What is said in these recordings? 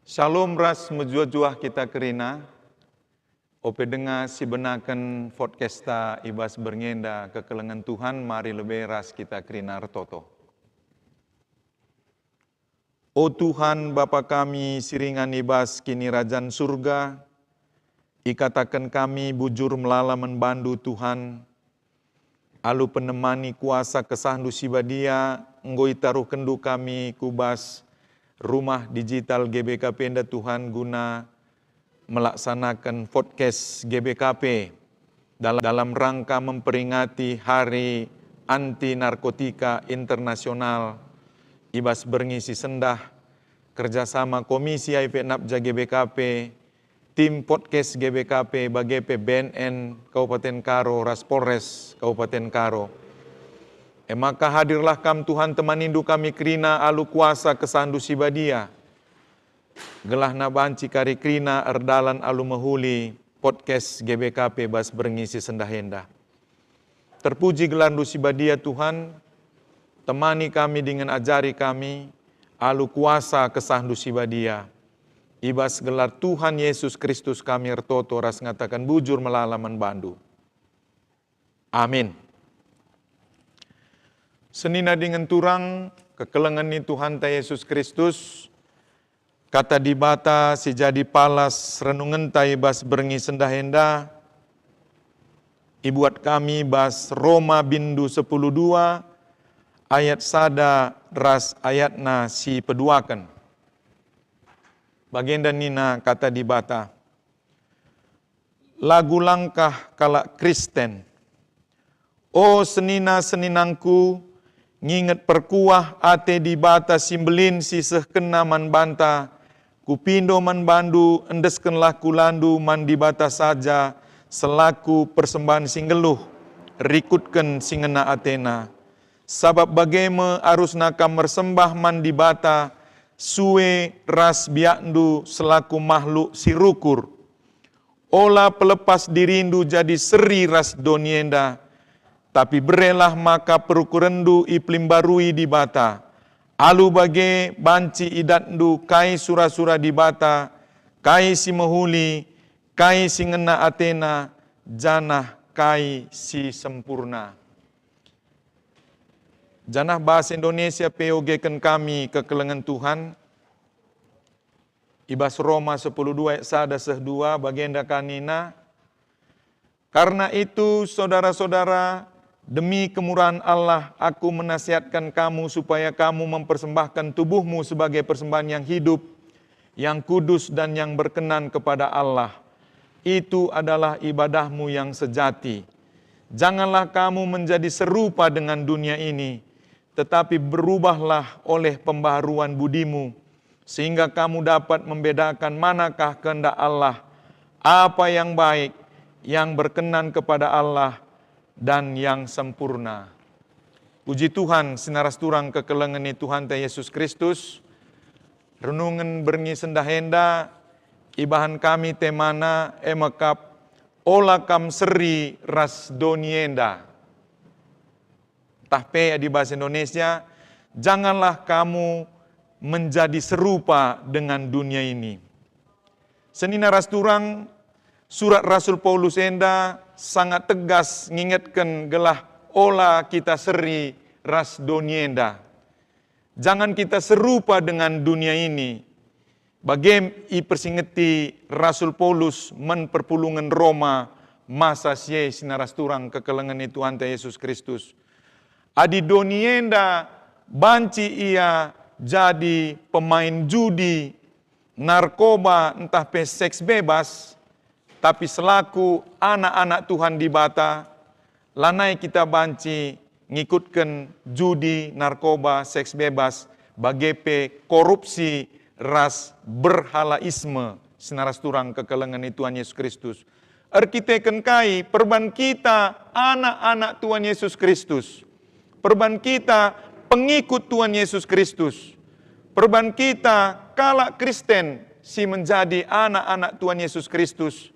Shalom ras menjuah-juah kita kerina. Ope dengar si benakan podcasta ibas berngenda kekelengan Tuhan, mari lebih ras kita kerina retoto. O Tuhan Bapa kami siringan ibas kini rajan surga, ikatakan kami bujur melala menbandu Tuhan, alu penemani kuasa kesahndu sibadia, nggoi taruh kendu kami kubas, rumah digital GBKP Enda Tuhan guna melaksanakan podcast GBKP dalam rangka memperingati Hari Anti Narkotika Internasional ibas berngisi sendah kerjasama Komisi AIP Napja GBKP, tim podcast GBKP BGP BNN Kabupaten Karo, Raspolres Kabupaten Karo. Maka hadirlah kam Tuhan temanindu kami kerina alu kuasa kesandu sibadia. Gelah na banci kari kerina erdalan alu mehuli podcast GBKP bas berngisi sendahenda. Terpuji gelandu sibadia Tuhan, temani kami dengan ajari kami alu kuasa kesandu sibadia. Ibas gelar Tuhan Yesus Kristus kami ertoto ras ngatakan bujur melalaman bandu. Amin. Senina dengan turang kekelengan ni Tuhan ta Yesus Kristus, kata dibata si jadi palas renungan ta ibas berengi sendahenda, ibuat kami bas Roma bindu 10:2 ayat sada ras ayatna si peduakan. Bagian dan nina kata dibata, lagu langkah kala Kristen, o senina seninangku, nginget perkuah ate di bata simbelin si sehkena man banta, kupindo man bandu endeskenlah kulandu man di bata saja, selaku persembahan singgeluh, rikutken singena atena. Sabab bageme arus nakam mersembah man di bata, suwe ras biakndu selaku makhluk sirukur. Ola pelepas dirindu jadi seri ras donienda, tapi berelah maka perukurendu iplim barui di bata. Alu bage banci idatndu kai sura-sura di bata, kai si mehuli, kai si ngena atena, janah kai si sempurna. Janah bahasa Indonesia POG ken kami kekelengan Tuhan. Ibas Roma 10:2 ayat sada seh-2 bagenda kanina. Karena itu saudara-saudara, demi kemurahan Allah, aku menasihatkan kamu supaya kamu mempersembahkan tubuhmu sebagai persembahan yang hidup, yang kudus dan yang berkenan kepada Allah. Itu adalah ibadahmu yang sejati. Janganlah kamu menjadi serupa dengan dunia ini, tetapi berubahlah oleh pembaharuan budimu, sehingga kamu dapat membedakan manakah kehendak Allah, apa yang baik, yang berkenan kepada Allah, dan yang sempurna. Puji Tuhan, sinaras turang kekelengan ni Tuhan ta Yesus Kristus. Renungan berngi sendahenda, ibahan kami temana emakap ola kam seri ras donienda. Tahpe di bahasa Indonesia, janganlah kamu menjadi serupa dengan dunia ini. Senina ras turang, surat Rasul Paulus enda sangat tegas ngingetkan gelah ola kita seri ras donienda. Jangan kita serupa dengan dunia ini. Bagem i persingeti Rasul Paulus men perpulungan Roma masa sie sinaras turang kekelengan itu Tuhan Yesus Kristus. Adi donienda banci ia jadi pemain judi, narkoba, entah seks bebas, tapi selaku anak-anak Tuhan di bata, lanai kita banci ngikutkan judi, narkoba, seks bebas, bagepe korupsi, ras berhalaisme, senaras turang kekelengan Tuhan Yesus Kristus. Arkiteken kai, perban kita anak-anak Tuhan Yesus Kristus. Perban kita pengikut Tuhan Yesus Kristus. Perban kita kala Kristen si menjadi anak-anak Tuhan Yesus Kristus.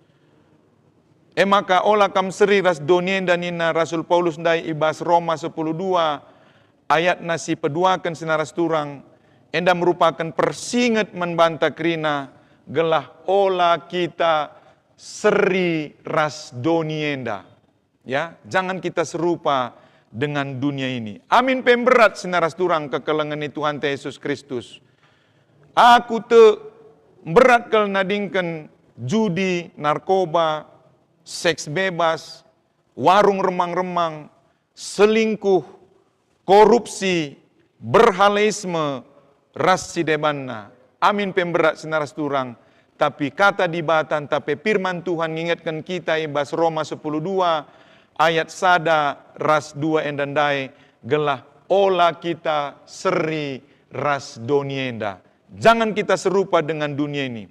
Maka ola kam seri ras donien dan ina Rasul Paulus ndai ibas Roma 10:2 ayat nasi peduakan sinaras turang. enda merupakan persinget membantah kerina gelah ola kita seri ras doni enda. Ya, jangan kita serupa dengan dunia ini. Amin pemberat sinaras turang kekelengan Tuhan Yesus Kristus. Aku te berat kal nadingkan judi, narkoba, seks bebas, warung remang-remang, selingkuh, korupsi, berhalaisme, ras sidebanna. Amin pemberat sinaras turang. Tapi kata dibatan, tapi firman Tuhan mengingatkan kita ibas Roma 10:2 ayat sada ras 2 endandai gelah ola kita seri ras donienda. Jangan kita serupa dengan dunia ini.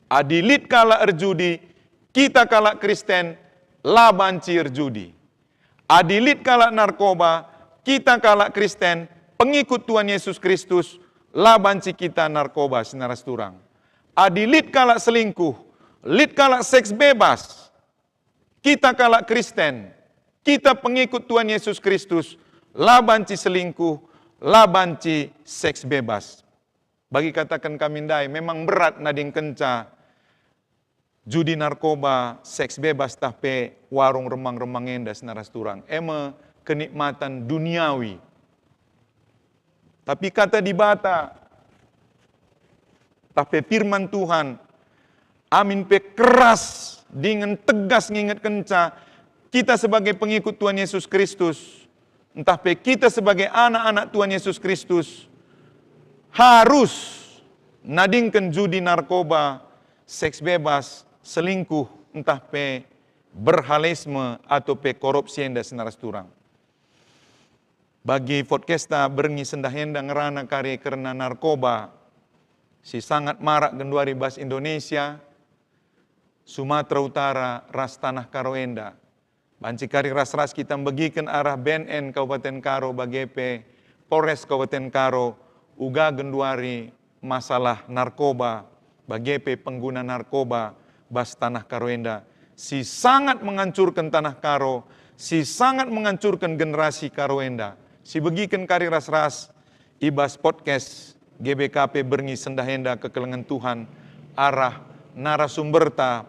Adilit kala erjudi, kita kala Kristen, labanci erjudi. Adilit kala narkoba, kita kala Kristen, pengikut Tuhan Yesus Kristus, labanci kita narkoba sinaras turang. Adilit kala selingkuh, lit kala seks bebas, kita kala Kristen, kita pengikut Tuhan Yesus Kristus, labanci selingkuh, labanci seks bebas. Bagi katakan kami ndai, memang berat nading kenca, judi narkoba, seks bebas tapi warung remang-remang enda senaras turang. Ema kenikmatan duniawi. Tapi kata dibata, tapi firman Tuhan, amin pe keras dengan tegas nginget kenca, kita sebagai pengikut Tuhan Yesus Kristus, entah pe kita sebagai anak-anak Tuhan Yesus Kristus, harus nadingkan judi narkoba, seks bebas, selingkuh, entah pe berhalaisme atau pe korupsi enda senaras turang. Bagi podcasta berngi sendah enda ngerana kari karena narkoba, si sangat marak genduari bas Indonesia, Sumatera Utara, ras tanah karo enda. Banci kari ras-ras kita bagikan arah BNN Kabupaten Karo bagepe, Polres Kabupaten Karo, uga genduari masalah narkoba, bagepe pengguna narkoba, bas tanah karo enda. Si sangat menghancurkan tanah karo, si sangat menghancurkan generasi karo enda. Si begikan kari ras-ras, ibas podcast, GBKP berngi sendah enda kekelengan Tuhan, arah narasumberta,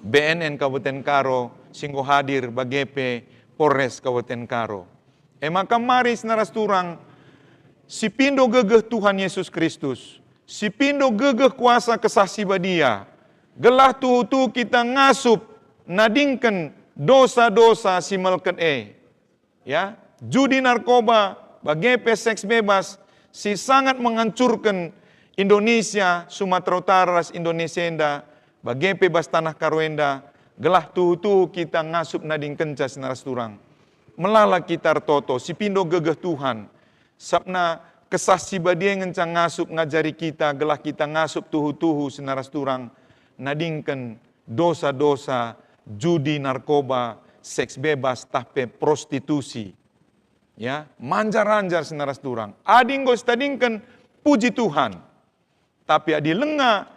BNN Kabupaten Karo, singgo hadir bagepe Polres Kabupaten Karo. Maka mari senaras turang, si pindo gegeh Tuhan Yesus Kristus, si pindo gegeh kuasa kesahsiba dia, gelah tuhu kita ngasup, nadingkan dosa-dosa si melket ya, judi narkoba, bagepe seks bebas, si sangat menghancurkan Indonesia, Sumatera Utara, Indonesia enda, bagepe bas tanah karoenda, gelah tuhu kita ngasup nading kenca senaras turang. Melala kita toto, si pindo gegeh Tuhan. Sabna kesah si badia ngencang ngasup ngajari kita, gelah kita ngasup tuhu senaras turang. Nadingkan dosa-dosa, judi, narkoba, seks bebas, tahpe prostitusi. Ya, manjar-anjar senaras turang. Adinggos tadingkan puji Tuhan. Tapi adi lenga,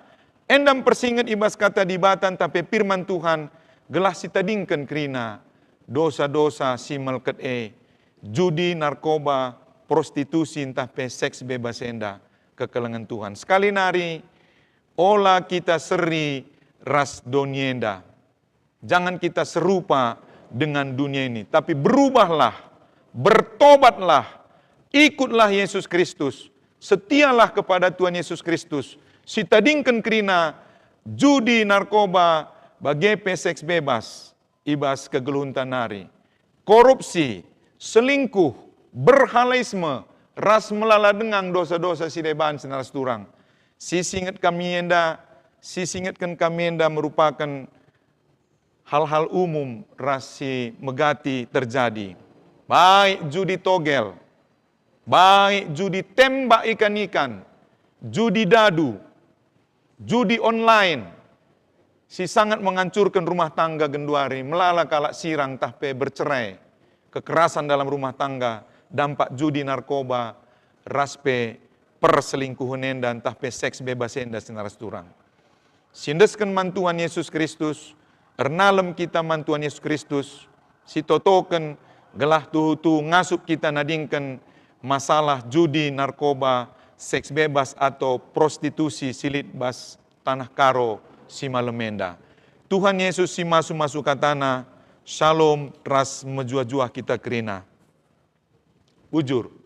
endam persingat ibas kata dibatan, tapi firman Tuhan, gelah si tadingkan kerina, dosa-dosa si melket judi, narkoba, prostitusi, entah pe seks bebas enda, kekelengan Tuhan. Sekali nari, ola kita seri ras donienda. Jangan kita serupa dengan dunia ini, tapi berubahlah, bertobatlah, ikutlah Yesus Kristus, setialah kepada Tuhan Yesus Kristus. Si tadingkan kerina, judi, narkoba, bagepe seks bebas, ibas kegeluntan nari, korupsi, selingkuh, berhalaisme, ras melala dengang dosa-dosa si deban senaras turang. Si singatkan kami enda merupakan hal-hal umum rasi megati terjadi. Baik judi togel, baik judi tembak ikan-ikan, judi dadu, judi online, si sangat menghancurkan rumah tangga genduari, melala kalak sirang tahpe bercerai, kekerasan dalam rumah tangga, dampak judi narkoba, raspe perselingkuhan enda, tahpe seks bebas enda senaras turang. Sindeskan mantuan Yesus Kristus, ernalem kita mantuan Yesus Kristus, si totoken gelah tuhu ngasup kita nadingkan masalah judi, narkoba, seks bebas atau prostitusi silit bas tanah karo si malemenda. Tuhan Yesus si masuk katana, shalom ras menjua-jua kita kerina. Bujur.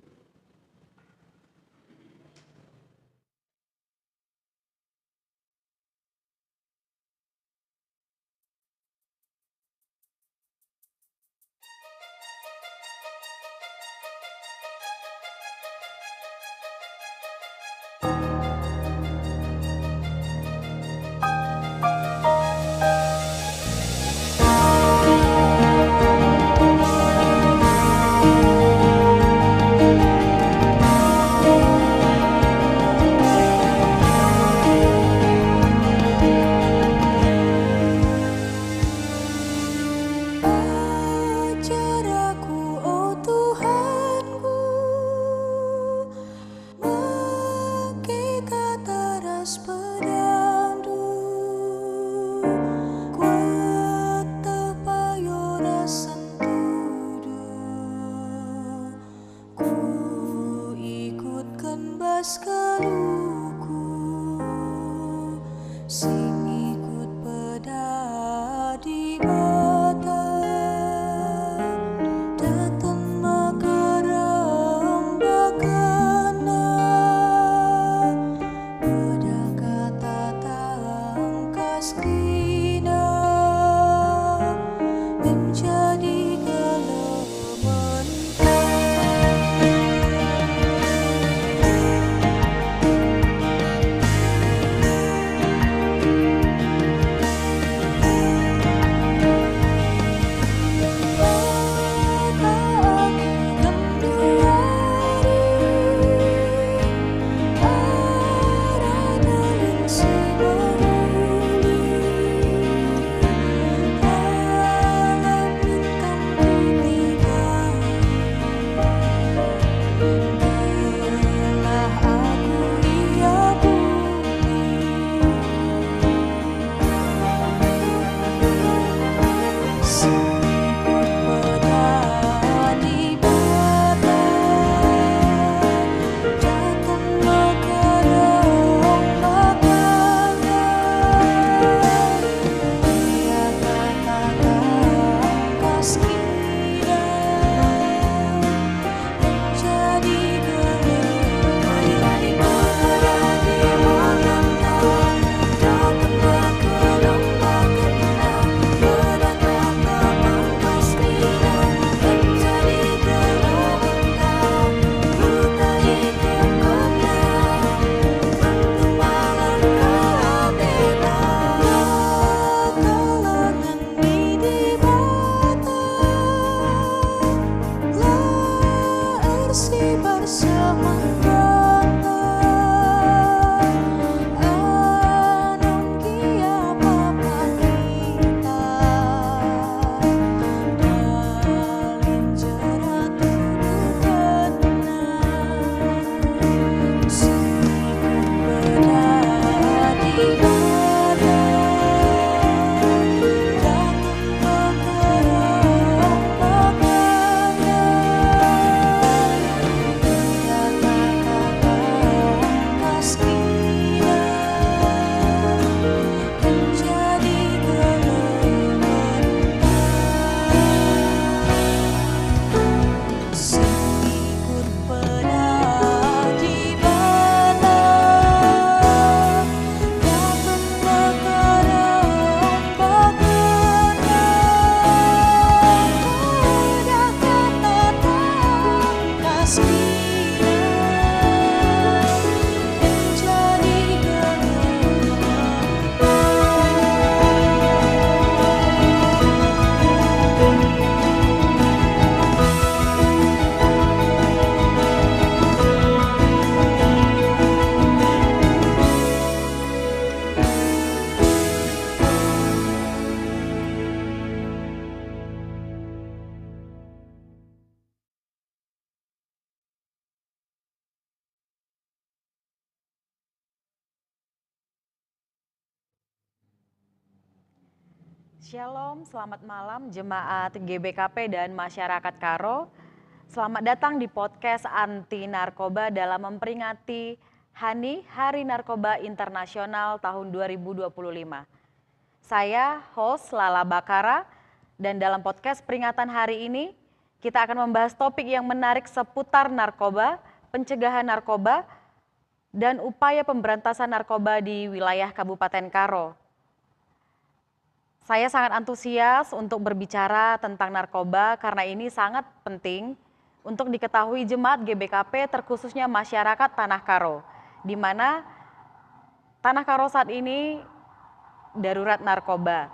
Shalom, selamat malam jemaat GBKP dan masyarakat Karo. Selamat datang di podcast Anti Narkoba dalam memperingati HANI, Hari Narkoba Internasional tahun 2025. Saya host Lala Bakara dan dalam podcast peringatan hari ini kita akan membahas topik yang menarik seputar narkoba, pencegahan narkoba, dan upaya pemberantasan narkoba di wilayah Kabupaten Karo. Saya sangat antusias untuk berbicara tentang narkoba karena ini sangat penting untuk diketahui jemaat GBKP terkhususnya masyarakat Tanah Karo, di mana Tanah Karo saat ini darurat narkoba.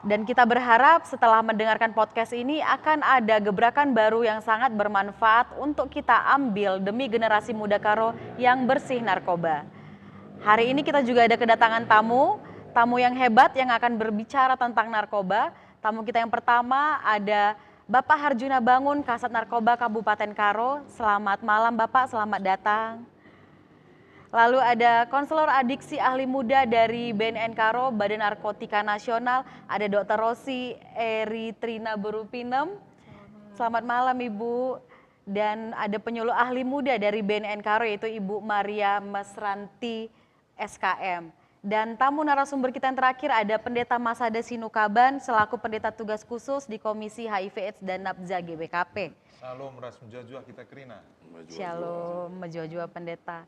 Dan kita berharap setelah mendengarkan podcast ini akan ada gebrakan baru yang sangat bermanfaat untuk kita ambil demi generasi muda Karo yang bersih narkoba. Hari ini kita juga ada kedatangan tamu yang hebat yang akan berbicara tentang narkoba. Tamu kita yang pertama ada Bapak Harjuna Bangun, Kasat Narkoba Kabupaten Karo. Selamat malam Bapak, selamat datang. Lalu ada konselor adiksi ahli muda dari BNN Karo, Badan Narkotika Nasional, ada Dr. Rosi Eritrina Berupinem. Selamat malam Ibu. Dan ada penyuluh ahli muda dari BNN Karo yaitu Ibu Maria Mesranti SKM. Dan tamu narasumber kita yang terakhir ada Pendeta Masada Sinukaban selaku pendeta tugas khusus di Komisi HIV/AIDS dan Nabza GBKP. Shalom ras mujajua kita kerina. Shalom mejua-jua pendeta.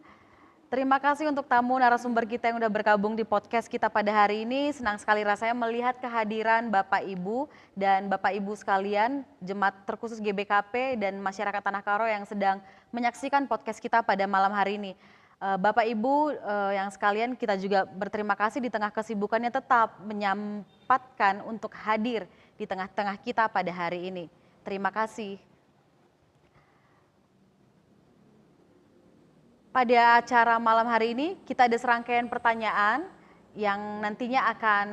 Terima kasih untuk tamu narasumber kita yang sudah bergabung di podcast kita pada hari ini. Senang sekali rasanya melihat kehadiran Bapak Ibu dan Bapak Ibu sekalian, jemaat terkhusus GBKP dan masyarakat Tanah Karo yang sedang menyaksikan podcast kita pada malam hari ini. Bapak Ibu yang sekalian, kita juga berterima kasih di tengah kesibukannya tetap menyempatkan untuk hadir di tengah-tengah kita pada hari ini. Terima kasih. Pada acara malam hari ini kita ada serangkaian pertanyaan yang nantinya akan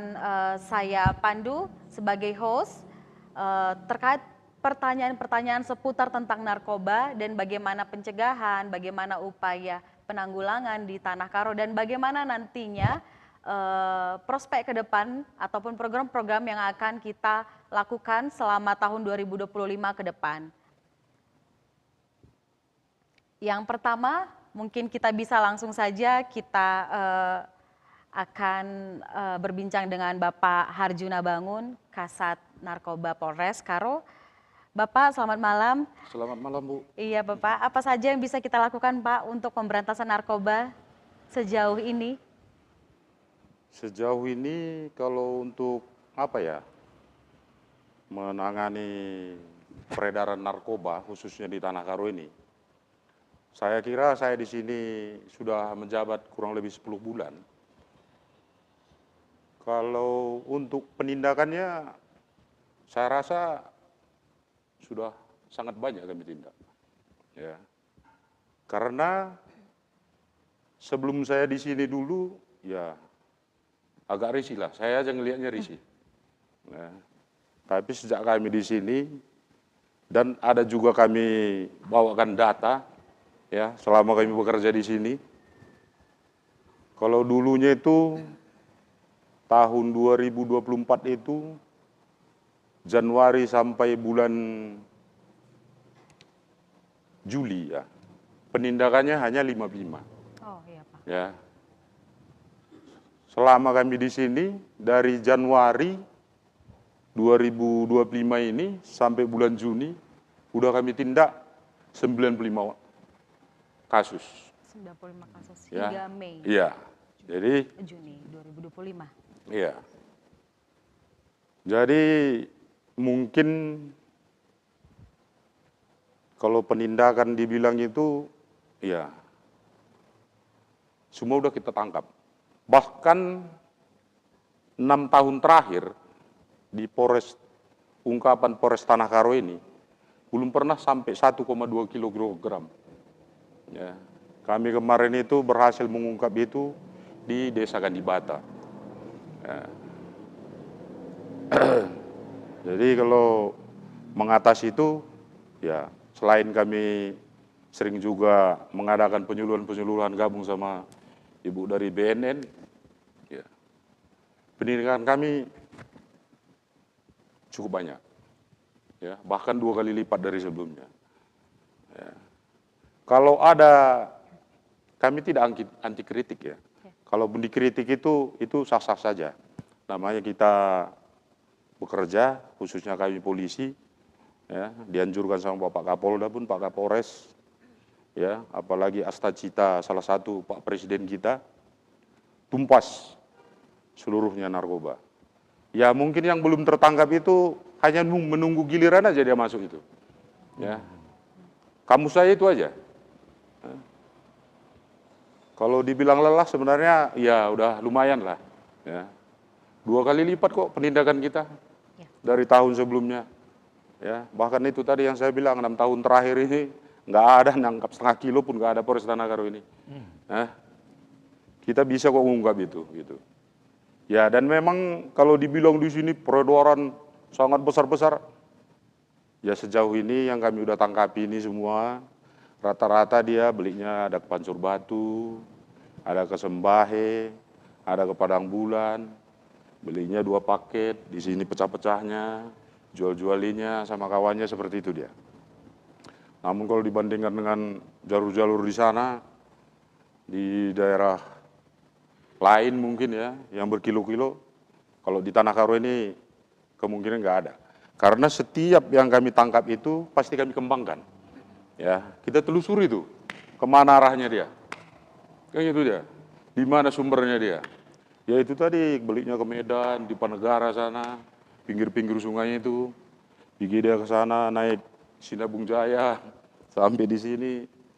saya pandu sebagai host terkait pertanyaan-pertanyaan seputar tentang narkoba dan bagaimana pencegahan, bagaimana upaya penanggulangan di Tanah Karo dan bagaimana nantinya prospek ke depan ataupun program-program yang akan kita lakukan selama tahun 2025 ke depan. Yang pertama, mungkin kita bisa langsung saja kita akan berbincang dengan Bapak Harjuna Bangun, Kasat Narkoba Polres Karo. Bapak, selamat malam. Selamat malam, Bu. Iya, Bapak. Apa saja yang bisa kita lakukan, Pak, untuk pemberantasan narkoba sejauh ini? Sejauh ini kalau untuk menangani peredaran narkoba khususnya di Tanah Karo ini, saya kira saya di sini sudah menjabat kurang lebih 10 bulan. Kalau untuk penindakannya, saya rasa sudah sangat banyak kami tindak. Ya. Karena sebelum saya di sini dulu, ya agak risih lah. Saya aja ngelihatnya risih. Ya. Tapi sejak kami di sini, dan ada juga kami bawakan data, ya selama kami bekerja di sini. Kalau dulunya itu tahun 2024 itu Januari sampai bulan Juli ya, penindakannya hanya 55. Oh iya Pak. Ya. Selama kami di sini dari Januari 2025 ini sampai bulan Juni udah kami tindak 95 kasus. 95 kasus Ya. hingga Mei. Iya. Jadi Juni 2025. iya. Jadi mungkin kalau penindakan dibilang itu, ya semua udah kita tangkap. Bahkan 6 tahun terakhir di ungkapan Polres Tanah Karo ini belum pernah sampai 1,2 kilogram. Ya, kami kemarin itu berhasil mengungkap itu di Desa Gandibata. Ya. Jadi kalau mengatasi itu, ya selain kami sering juga mengadakan penyuluhan-penyuluhan gabung sama Ibu dari BNN, ya, pendidikan kami cukup banyak. ya, bahkan 2 kali lipat dari sebelumnya. Ya. Kalau ada, kami tidak anti kritik ya. Kalau dikritik itu sah-sah saja. Namanya kita bekerja, khususnya kami polisi, ya, dianjurkan sama Bapak Kapolda pun, Pak Kapolres, ya, apalagi Astacita salah satu Pak Presiden kita, tumpas seluruhnya narkoba. Ya mungkin yang belum tertangkap itu hanya menunggu giliran aja dia masuk itu. Ya. Kamu saya itu aja. Kalau dibilang lelah sebenarnya ya udah lumayan lah. Ya. 2 kali lipat kok penindakan kita dari tahun sebelumnya. Ya, bahkan itu tadi yang saya bilang 6 tahun terakhir ini nggak ada nangkap setengah kilo pun nggak ada Polres Tanah ini. Kita bisa kok mengungkap itu, gitu. Ya dan memang kalau dibilang di sini peredaran sangat besar-besar. Ya sejauh ini yang kami udah tangkapi ini semua rata-rata dia belinya ada ke Pancur Batu, ada ke Sembahe, ada ke Padang Bulan, belinya 2 paket, di sini pecah-pecahnya, jual-jualinya sama kawannya seperti itu dia. Namun kalau dibandingkan dengan jalur-jalur di sana, di daerah lain mungkin ya, yang berkilo-kilo, kalau di Tanah Karo ini kemungkinan nggak ada. Karena setiap yang kami tangkap itu pasti kami kembangkan. Ya, kita telusuri itu kemana arahnya dia, kayak gitu dia, di mana sumbernya dia. Ya itu tadi belinya ke Medan, di Panegara sana, pinggir-pinggir sungai itu, pergi dia ke sana naik Sinabung Jaya, sampai di sini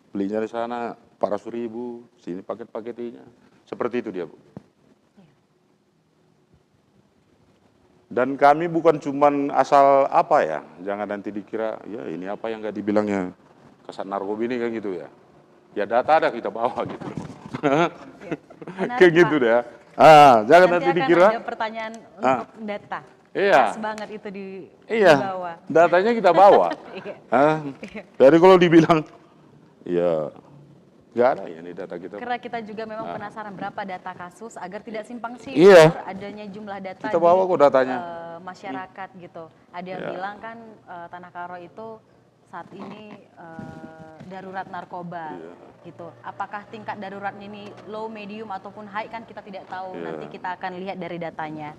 belinya di sana 400.000, sini paket-paketnya, seperti itu dia Bu. Dan kami bukan cuman asal apa ya, jangan nanti dikira ya ini apa yang nggak dibilangnya Kasat Narkoba ini kan gitu ya. Ya data ada kita bawa gitu. Kayak gitu deh. Jangan nanti dikira. Ada pertanyaan untuk data. Iya. Pas banget itu Iya. dibawa. Datanya kita bawa. Jadi kalau dibilang ya nggak ada ya ini data kita. Karena kita juga memang penasaran berapa data kasus agar tidak simpang siur adanya jumlah data kita bawa kok datanya. Masyarakat gitu. Ada yang bilang kan Tanah Karo itu saat ini darurat narkoba gitu. Apakah tingkat daruratnya ini low, medium ataupun high kan kita tidak tahu. Nanti kita akan lihat dari datanya.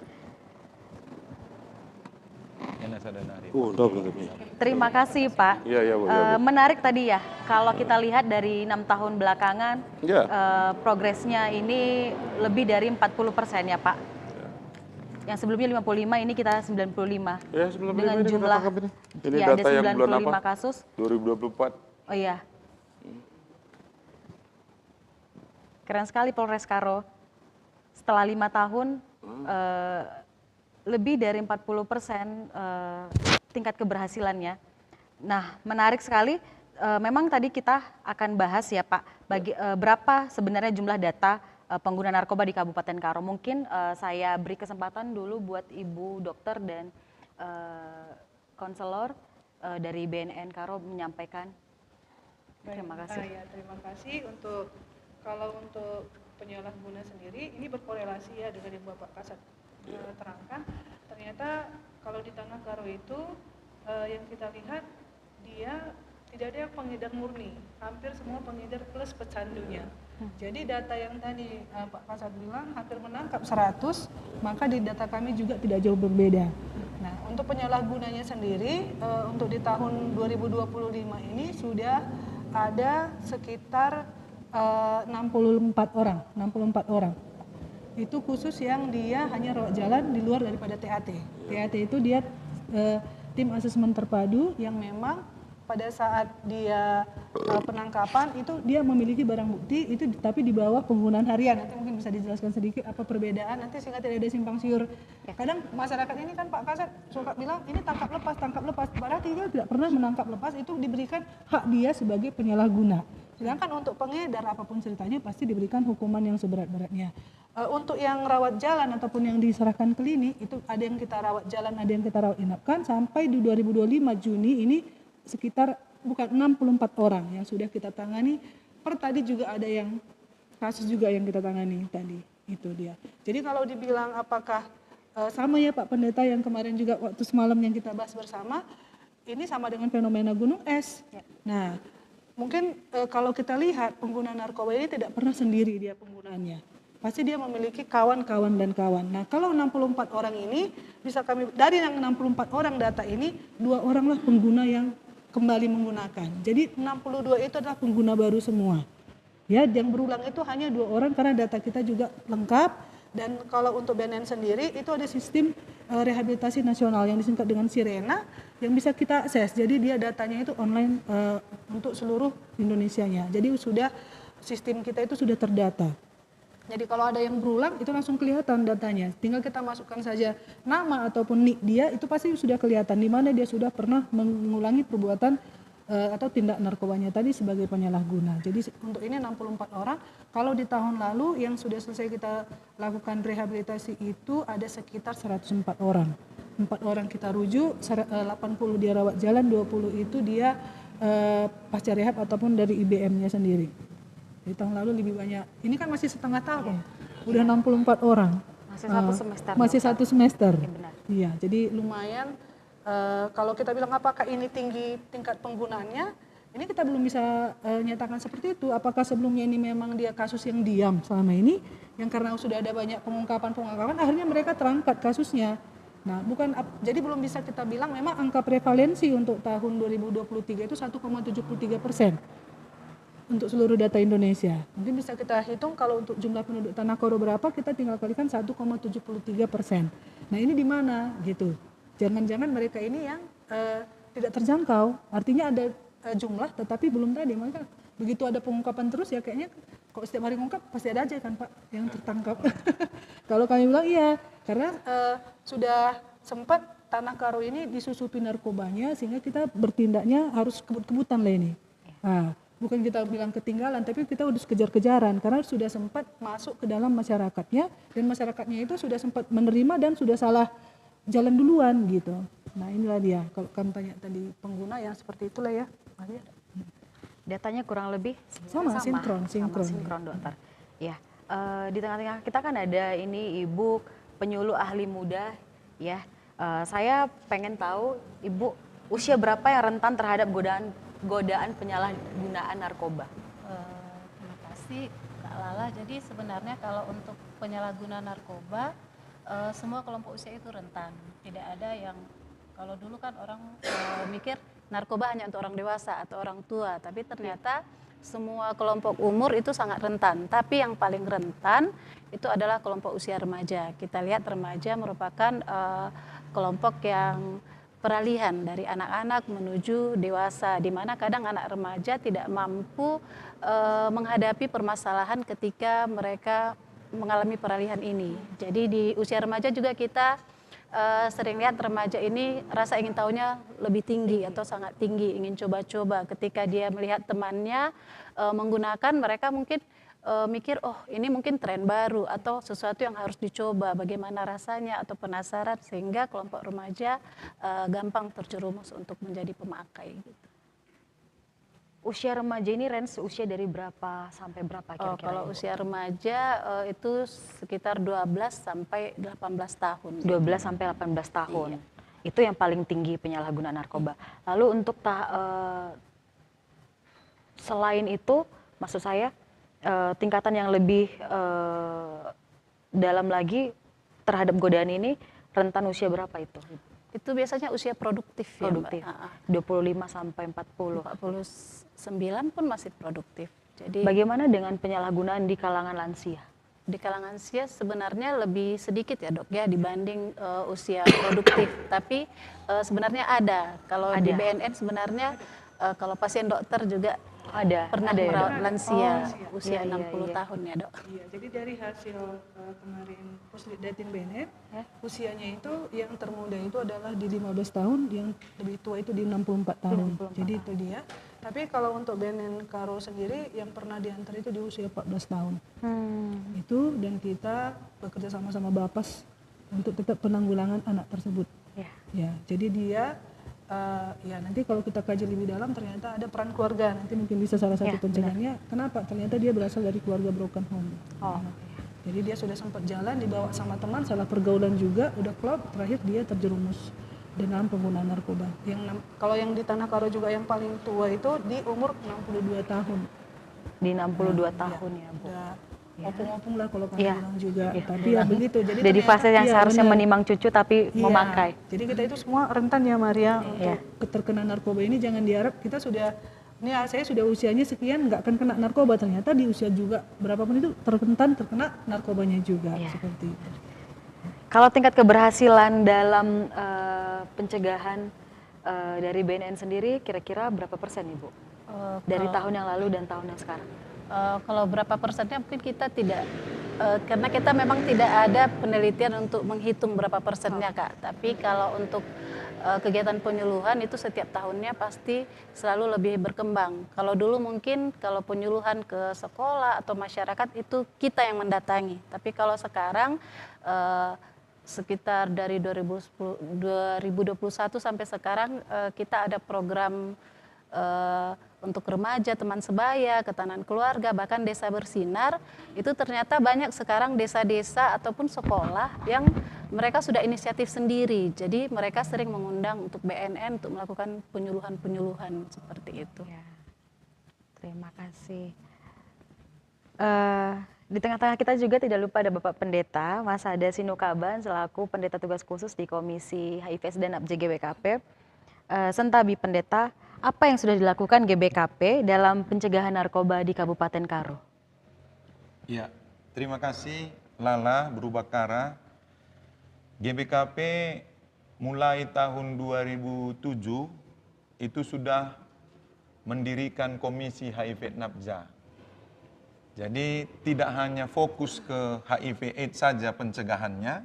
Terima kasih Pak. Menarik tadi ya, kalau kita lihat dari 6 tahun belakangan, progresnya ini lebih dari 40% ya Pak. Yang sebelumnya 55, ini kita 95. Ya, sebelumnya dengan ini jumlah ini ya, data ada yang bulan 95 apa? kasus. 2024. Oh iya. Keren sekali Polres Karo. Setelah 5 tahun, lebih dari 40% tingkat keberhasilannya. Nah, menarik sekali. Memang tadi kita akan bahas ya Pak, berapa sebenarnya jumlah data pengguna narkoba di Kabupaten Karo. Mungkin saya beri kesempatan dulu buat Ibu Dokter dan konselor dari BNN Karo menyampaikan. Terima kasih. Terima kasih kalau untuk penyalahguna sendiri ini berkorelasi ya dengan yang Bapak Kasat terangkan. Ternyata kalau di Tanah Karo itu yang kita lihat dia tidak ada yang pengedar murni, hampir semua pengedar plus pecandunya. Jadi data yang tadi Pak Kasat bilang hampir menangkap 100, maka di data kami juga tidak jauh berbeda. Nah, untuk penyalahgunanya sendiri untuk di tahun 2025 ini sudah ada sekitar 64 orang. Itu khusus yang dia hanya rawat jalan di luar daripada TAT. TAT itu dia tim asesmen terpadu yang memang pada saat dia penangkapan itu dia memiliki barang bukti itu tapi di bawah penggunaan harian. Nanti mungkin bisa dijelaskan sedikit apa perbedaan nanti sehingga tidak ada simpang siur. Kadang masyarakat ini kan Pak Kasat suka bilang ini tangkap lepas. Berarti dia tidak pernah menangkap lepas, itu diberikan hak dia sebagai penyalahguna. Sedangkan untuk pengedar apapun ceritanya pasti diberikan hukuman yang seberat-beratnya. Untuk yang rawat jalan ataupun yang diserahkan klinik itu ada yang kita rawat jalan, ada yang kita rawat inapkan sampai di 2025 Juni ini sekitar 64 orang yang sudah kita tangani. Per tadi juga ada yang kasus juga yang kita tangani tadi, itu dia. Jadi kalau dibilang apakah sama ya Pak Pendeta yang kemarin juga waktu semalam yang kita bahas bersama, ini sama dengan fenomena gunung es. Nah, mungkin kalau kita lihat pengguna narkoba ini tidak pernah sendiri dia penggunanya. Pasti dia memiliki kawan-kawan dan kawan. Nah, kalau 64 orang ini bisa kami dari yang 64 orang data ini 2 orang lah pengguna yang kembali menggunakan. Jadi 62 itu adalah pengguna baru semua. Ya, yang berulang itu hanya 2 orang karena data kita juga lengkap. Dan kalau untuk BNN sendiri itu ada sistem rehabilitasi nasional yang disingkat dengan Sirena yang bisa kita akses. Jadi dia datanya itu online untuk seluruh Indonesianya. Jadi sudah sistem kita itu sudah terdata. Jadi kalau ada yang berulang itu langsung kelihatan datanya. Tinggal kita masukkan saja nama ataupun nik dia, itu pasti sudah kelihatan di mana dia sudah pernah mengulangi perbuatan atau tindak narkobanya tadi sebagai penyalahguna. Jadi untuk ini 64 orang. Kalau di tahun lalu yang sudah selesai kita lakukan rehabilitasi itu ada sekitar 104 orang. 4 orang kita rujuk, 80 dia rawat jalan, 20 itu dia pasca rehab ataupun dari IBM-nya sendiri. Di tahun lalu lebih banyak. Ini kan masih setengah tahun. Udah 64 orang. Masih satu semester. Masih satu semester. Ya, benar. Iya, jadi lumayan. Kalau kita bilang apakah ini tinggi tingkat penggunaannya, ini kita belum bisa nyatakan seperti itu. Apakah sebelumnya ini memang dia kasus yang diam selama ini, yang karena sudah ada banyak pengungkapan, akhirnya mereka terangkat kasusnya. Nah, jadi belum bisa kita bilang memang angka prevalensi untuk tahun 2023 itu 1,73% untuk seluruh data Indonesia. Mungkin bisa kita hitung kalau untuk jumlah penduduk Tanah Karo berapa, kita tinggal kalikan 1,73%. Nah, ini di mana gitu? Jangan-jangan mereka ini yang tidak terjangkau. Artinya ada jumlah tetapi belum tadi. Maka begitu ada pengungkapan terus ya kayaknya kalau setiap hari ngungkap pasti ada aja kan Pak yang tertangkap. Kalau kami bilang iya, karena sudah sempat Tanah Karo ini disusupi narkobanya sehingga kita bertindaknya harus kebut-kebutan lah ini. Nah, bukan kita bilang ketinggalan, tapi kita harus kejar-kejaran karena sudah sempat masuk ke dalam masyarakatnya dan masyarakatnya itu sudah sempat menerima dan sudah salah jalan duluan gitu. Nah inilah dia, kalau kamu tanya tadi pengguna yang seperti itulah ya. Datanya kurang lebih Sama, sinkron. dokter. Ya, di tengah-tengah kita kan ada ini Ibu penyuluh ahli muda ya. Saya pengen tahu Ibu usia berapa yang rentan terhadap godaan penyalahgunaan narkoba? Terima kasih Kak Lala. Jadi sebenarnya kalau untuk penyalahgunaan narkoba semua kelompok usia itu rentan. Tidak ada yang, kalau dulu kan orang mikir narkoba hanya untuk orang dewasa atau orang tua, tapi ternyata semua kelompok umur itu sangat rentan. Tapi yang paling rentan itu adalah kelompok usia remaja. Kita lihat remaja merupakan kelompok yang peralihan dari anak-anak menuju dewasa, di mana kadang anak remaja tidak mampu menghadapi permasalahan ketika mereka mengalami peralihan ini. Jadi di usia remaja juga kita sering lihat remaja ini rasa ingin tahunya lebih tinggi atau sangat tinggi, ingin coba-coba. Ketika dia melihat temannya menggunakan, mereka mungkin mikir, oh ini mungkin tren baru atau sesuatu yang harus dicoba, bagaimana rasanya atau penasaran, sehingga kelompok remaja gampang terjerumus untuk menjadi pemakai. Gitu. Usia remaja ini range usia dari berapa sampai berapa kira-kira? Kalau usia remaja itu sekitar 12 sampai 18 tahun. 12 sampai 18 tahun. Iya. Itu yang paling tinggi penyalahgunaan narkoba. Lalu untuk selain itu, maksud saya tingkatan yang lebih dalam lagi terhadap godaan ini, rentan usia berapa itu? Itu biasanya usia produktif, Produktif. Ya, 25 sampai 40. 49 pun masih produktif. Jadi Bagaimana dengan penyalahgunaan di kalangan lansia? di kalangan lansia sebenarnya lebih sedikit ya dok ya dibanding usia produktif. Tapi sebenarnya ada. Kalau di BNN sebenarnya kalau pasien dokter juga pernah merawat lansia usia 60 tahun ya dok. Iya, jadi dari hasil kemarin Pusditdatin BNN, usianya itu yang termuda itu adalah di 15 tahun, yang lebih tua itu di 64 tahun. Jadi itu dia. Tapi kalau untuk BNN Karo sendiri yang pernah diantar itu di usia 14 tahun. Itu dan kita bekerja sama Bapas untuk tetap penanggulangan anak tersebut. Ya, jadi dia ya nanti kalau kita kaji lebih dalam ternyata ada peran keluarga, nanti mungkin bisa salah satu pencegahannya. Kenapa? Ternyata dia berasal dari keluarga broken home. Jadi dia sudah sempat jalan dibawa sama teman, salah pergaulan juga, udah klop, terakhir dia terjerumus dengan penggunaan narkoba. Kalau yang di Tanah Karo juga yang paling tua itu di umur 62 tahun. Di 62 tahun ya, Bu. Udah opung-opung lah kalau kami Iya. bilang juga. Iya. Tapi ya begitu. Jadi Udah di ternyata- fase yang iya, seharusnya benar. menimang cucu tapi Iya. memakai. Jadi kita itu semua rentan ya Maria untuk Iya. keterkena narkoba ini. Jangan diharap kita sudah ini saya sudah usianya sekian nggak akan kena narkoba, ternyata di usia juga berapapun itu rentan terkena narkobanya juga Iya. seperti itu. Kalau tingkat keberhasilan dalam pencegahan dari BNN sendiri kira-kira berapa persen Ibu? Dari tahun yang lalu dan tahun yang sekarang? Kalau berapa persennya mungkin kita tidak, karena kita memang tidak ada penelitian untuk menghitung berapa persennya Kak. Tapi kalau untuk kegiatan penyuluhan itu setiap tahunnya pasti selalu lebih berkembang. Kalau dulu mungkin kalau penyuluhan ke sekolah atau masyarakat itu kita yang mendatangi. Tapi kalau sekarang sekitar dari 2021 sampai sekarang kita ada program untuk remaja, teman sebaya, ketahanan keluarga, bahkan desa bersinar. Itu ternyata banyak sekarang desa-desa ataupun sekolah yang mereka sudah inisiatif sendiri. Jadi mereka sering mengundang untuk BNN untuk melakukan penyuluhan-penyuluhan seperti itu. Ya. Terima kasih. Di tengah-tengah kita juga tidak lupa ada Bapak Pendeta, Mas Hada Sinukaban selaku Pendeta Tugas Khusus di Komisi HIV dan APJ GBKP. Sentabi Pendeta, apa yang sudah dilakukan GBKP dalam pencegahan narkoba di Kabupaten Karo? Ya, terima kasih Lala Berubakara. GBKP mulai tahun 2007 itu sudah mendirikan Komisi HIV NAPJA. Jadi tidak hanya fokus ke HIV AIDS saja pencegahannya,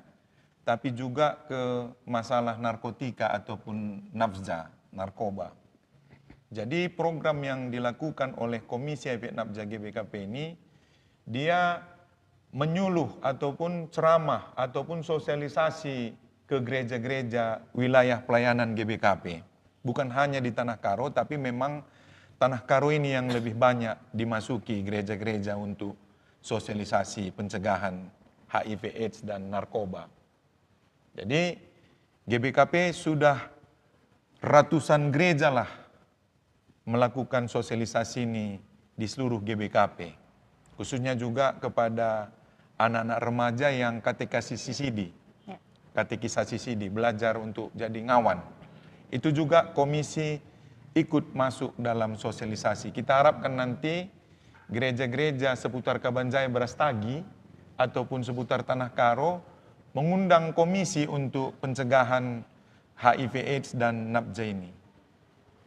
tapi juga ke masalah narkotika ataupun nafza, narkoba. Jadi program yang dilakukan oleh Komisi HIV NAPJA GBKP ini, dia menyuluh ataupun ceramah ataupun sosialisasi ke gereja-gereja wilayah pelayanan GBKP. Bukan hanya di Tanah Karo, tapi memang Tanah Karo ini yang lebih banyak dimasuki gereja-gereja untuk sosialisasi pencegahan HIV AIDS dan narkoba. Jadi GBKP sudah ratusan gereja lah melakukan sosialisasi ini di seluruh GBKP. Khususnya juga kepada anak-anak remaja yang katekisasi CCD, belajar untuk jadi ngawan. Itu juga komisi ikut masuk dalam sosialisasi. Kita harapkan nanti gereja-gereja seputar Kabanjaya Brastagi ataupun seputar Tanah Karo mengundang komisi untuk pencegahan HIV AIDS dan NAPJA ini.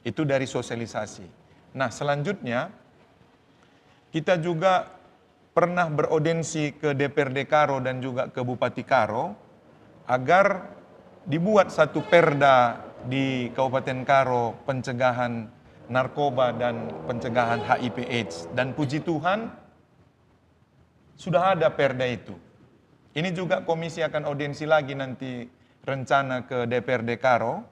Itu dari sosialisasi. Nah, selanjutnya kita juga pernah beraudensi ke DPRD Karo dan juga ke Bupati Karo agar dibuat satu perda di Kabupaten Karo pencegahan narkoba dan pencegahan HIV AIDS. Dan puji Tuhan sudah ada perda itu. Ini juga komisi akan audiensi lagi nanti rencana ke DPRD Karo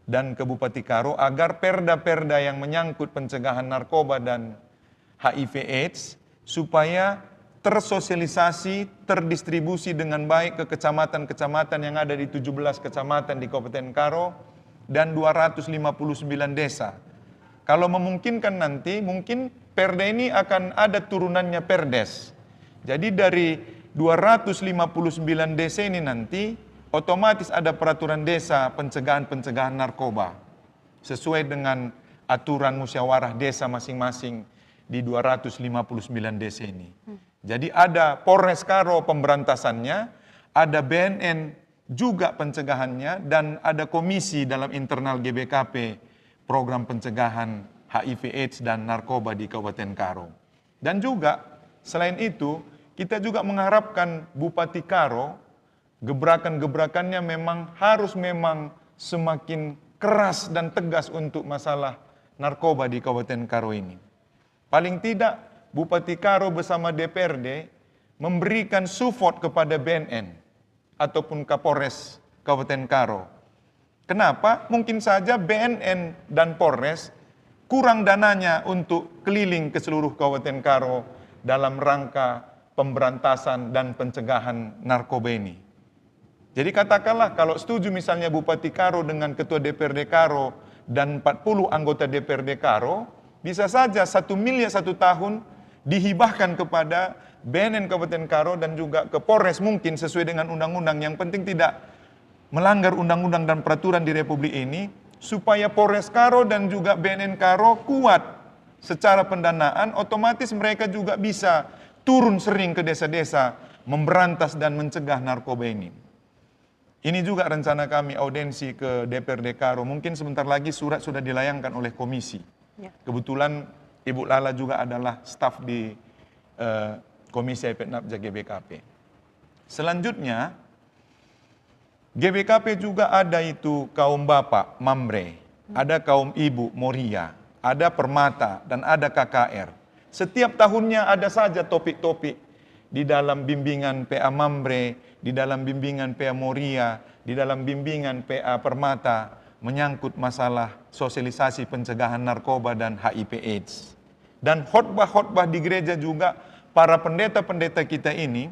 dan ke Bupati Karo agar perda-perda yang menyangkut pencegahan narkoba dan HIV AIDS supaya tersosialisasi, terdistribusi dengan baik ke kecamatan-kecamatan yang ada di 17 kecamatan di Kabupaten Karo dan 259 desa. Kalau memungkinkan nanti, mungkin perda ini akan ada turunannya perdes. Jadi dari 259 desa ini nanti, otomatis ada peraturan desa pencegahan narkoba. Sesuai dengan aturan musyawarah desa masing-masing di 259 desa ini. Jadi ada Polres Karo pemberantasannya, ada BNN juga pencegahannya, dan ada komisi dalam internal GBKP program pencegahan HIV AIDS dan narkoba di Kabupaten Karo. Dan juga selain itu kita juga mengharapkan Bupati Karo gebrakan-gebrakannya harus semakin keras dan tegas untuk masalah narkoba di Kabupaten Karo ini. Paling tidak Bupati Karo bersama DPRD memberikan support kepada BNN ataupun Kapolres Kabupaten Karo. Kenapa? Mungkin saja BNN dan Polres kurang dananya untuk keliling ke seluruh Kabupaten Karo dalam rangka pemberantasan dan pencegahan narkoba ini. Jadi katakanlah kalau setuju misalnya Bupati Karo dengan Ketua DPRD Karo dan 40 anggota DPRD Karo, bisa saja 1 miliar 1 tahun dihibahkan kepada BNN Kabupaten Karo dan juga ke Polres mungkin sesuai dengan undang-undang. Yang penting tidak melanggar undang-undang dan peraturan di Republik ini, supaya Polres Karo dan juga BNN Karo kuat secara pendanaan, otomatis mereka juga bisa turun sering ke desa-desa memberantas dan mencegah narkoba ini. Ini juga rencana kami audiensi ke DPRD Karo. Mungkin sebentar lagi surat sudah dilayangkan oleh komisi. Ya. Kebetulan Ibu Lala juga adalah staf di Komisi IPNAPJA GBKP. Selanjutnya, GBKP juga ada itu kaum bapak, Mambre, ada kaum ibu, Moria, ada Permata, dan ada KKR. Setiap tahunnya ada saja topik-topik di dalam bimbingan PA Mambre, di dalam bimbingan PA Moria, di dalam bimbingan PA Permata, menyangkut masalah sosialisasi pencegahan narkoba dan HIV AIDS. Dan khotbah-khotbah di gereja juga, para pendeta-pendeta kita ini,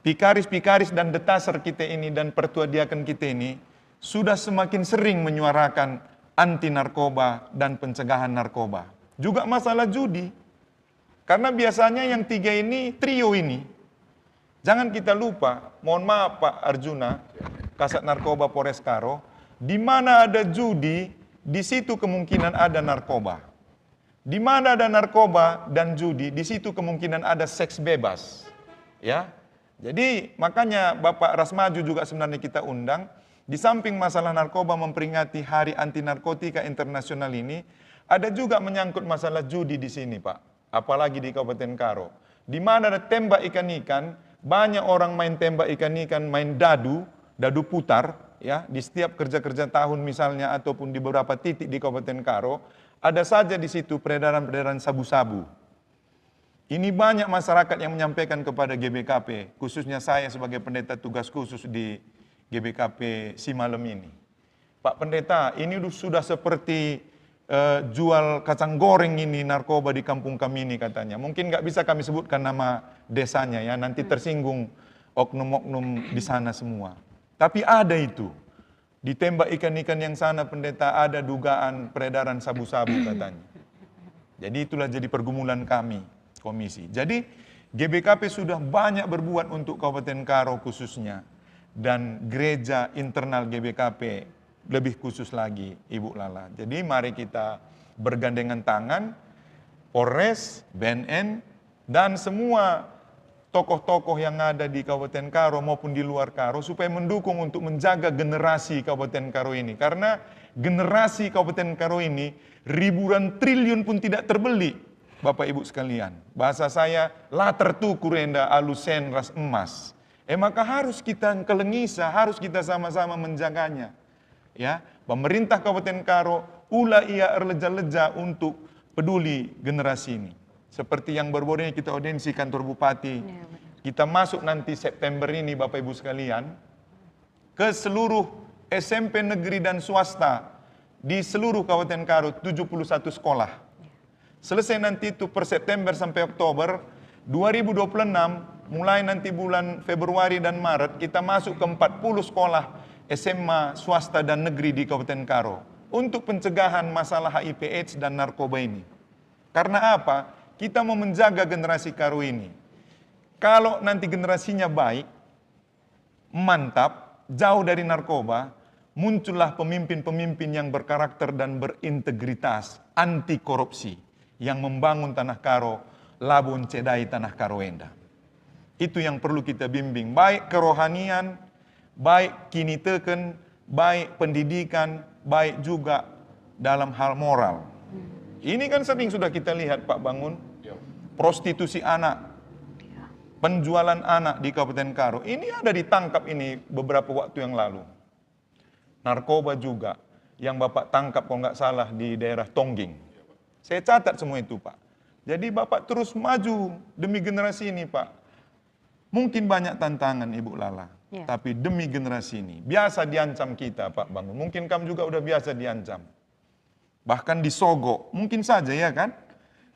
pikaris-pikaris dan detaser kita ini, dan pertua diaken kita ini, sudah semakin sering menyuarakan anti narkoba dan pencegahan narkoba. Juga masalah judi. Karena biasanya yang 3 ini, trio ini, jangan kita lupa, mohon maaf Pak Arjuna, Kasat Narkoba Polres Karo, di mana ada judi, di situ kemungkinan ada narkoba. Di mana ada narkoba dan judi, di situ kemungkinan ada seks bebas. Ya. Jadi makanya Bapak Rasmaju juga sebenarnya kita undang, di samping masalah narkoba memperingati Hari Anti Narkotika Internasional ini, ada juga menyangkut masalah judi di sini Pak, apalagi di Kabupaten Karo. Di mana ada tembak ikan-ikan, banyak orang main tembak ikan-ikan, main dadu putar, ya, di setiap kerja-kerja tahun misalnya, ataupun di beberapa titik di Kabupaten Karo, ada saja di situ peredaran-peredaran sabu-sabu. Ini banyak masyarakat yang menyampaikan kepada GBKP, khususnya saya sebagai pendeta tugas khusus di GBKP Simalem ini. Pak Pendeta, ini sudah seperti jual kacang goreng ini narkoba di kampung kami ini katanya. Mungkin nggak bisa kami sebutkan nama desanya ya, nanti tersinggung oknum-oknum di sana semua. Tapi ada itu. Ditembak ikan-ikan yang sana pendeta, ada dugaan peredaran sabu-sabu katanya. Jadi itulah jadi pergumulan kami, komisi. Jadi GBKP sudah banyak berbuat untuk Kabupaten Karo khususnya. Dan gereja internal GBKP lebih khusus lagi, Ibu Lala. Jadi mari kita bergandengan tangan, Polres, BNN, dan semua tokoh-tokoh yang ada di Kabupaten Karo maupun di luar Karo supaya mendukung untuk menjaga generasi Kabupaten Karo ini. Karena generasi Kabupaten Karo ini ribuan triliun pun tidak terbeli, Bapak Ibu sekalian. Bahasa saya, la tertuku renda alusen ras emas. Maka harus kita kelengisa, harus kita sama-sama menjaganya. Ya, pemerintah Kabupaten Karo ula ia erleja-leja untuk peduli generasi ini. Seperti yang baru-baru ini kita audiensi kantor bupati. Kita masuk nanti September ini Bapak Ibu sekalian ke seluruh SMP negeri dan swasta di seluruh Kabupaten Karo, 71 sekolah. Selesai nanti itu per September sampai Oktober 2026, mulai nanti bulan Februari dan Maret kita masuk ke 40 sekolah SMA swasta dan negeri di Kabupaten Karo untuk pencegahan masalah HIV AIDS dan narkoba ini. Karena apa? Kita mau menjaga generasi Karo ini. Kalau nanti generasinya baik, mantap, jauh dari narkoba, muncullah pemimpin-pemimpin yang berkarakter dan berintegritas, anti korupsi, yang membangun tanah Karo, labun cedai tanah Karo enda. Itu yang perlu kita bimbing, baik kerohanian, baik kini teken, baik pendidikan, baik juga dalam hal moral. Ini kan sering sudah kita lihat Pak Bangun, prostitusi anak, penjualan anak di Kabupaten Karo. Ini ada ditangkap ini beberapa waktu yang lalu. Narkoba juga, yang Bapak tangkap kalau nggak salah di daerah Tongging. Saya catat semua itu Pak. Jadi Bapak terus maju demi generasi ini Pak. Mungkin banyak tantangan Ibu Lala, tapi demi generasi ini. Biasa diancam kita Pak Bangun, mungkin kamu juga udah biasa diancam. Bahkan disogok, mungkin saja ya kan?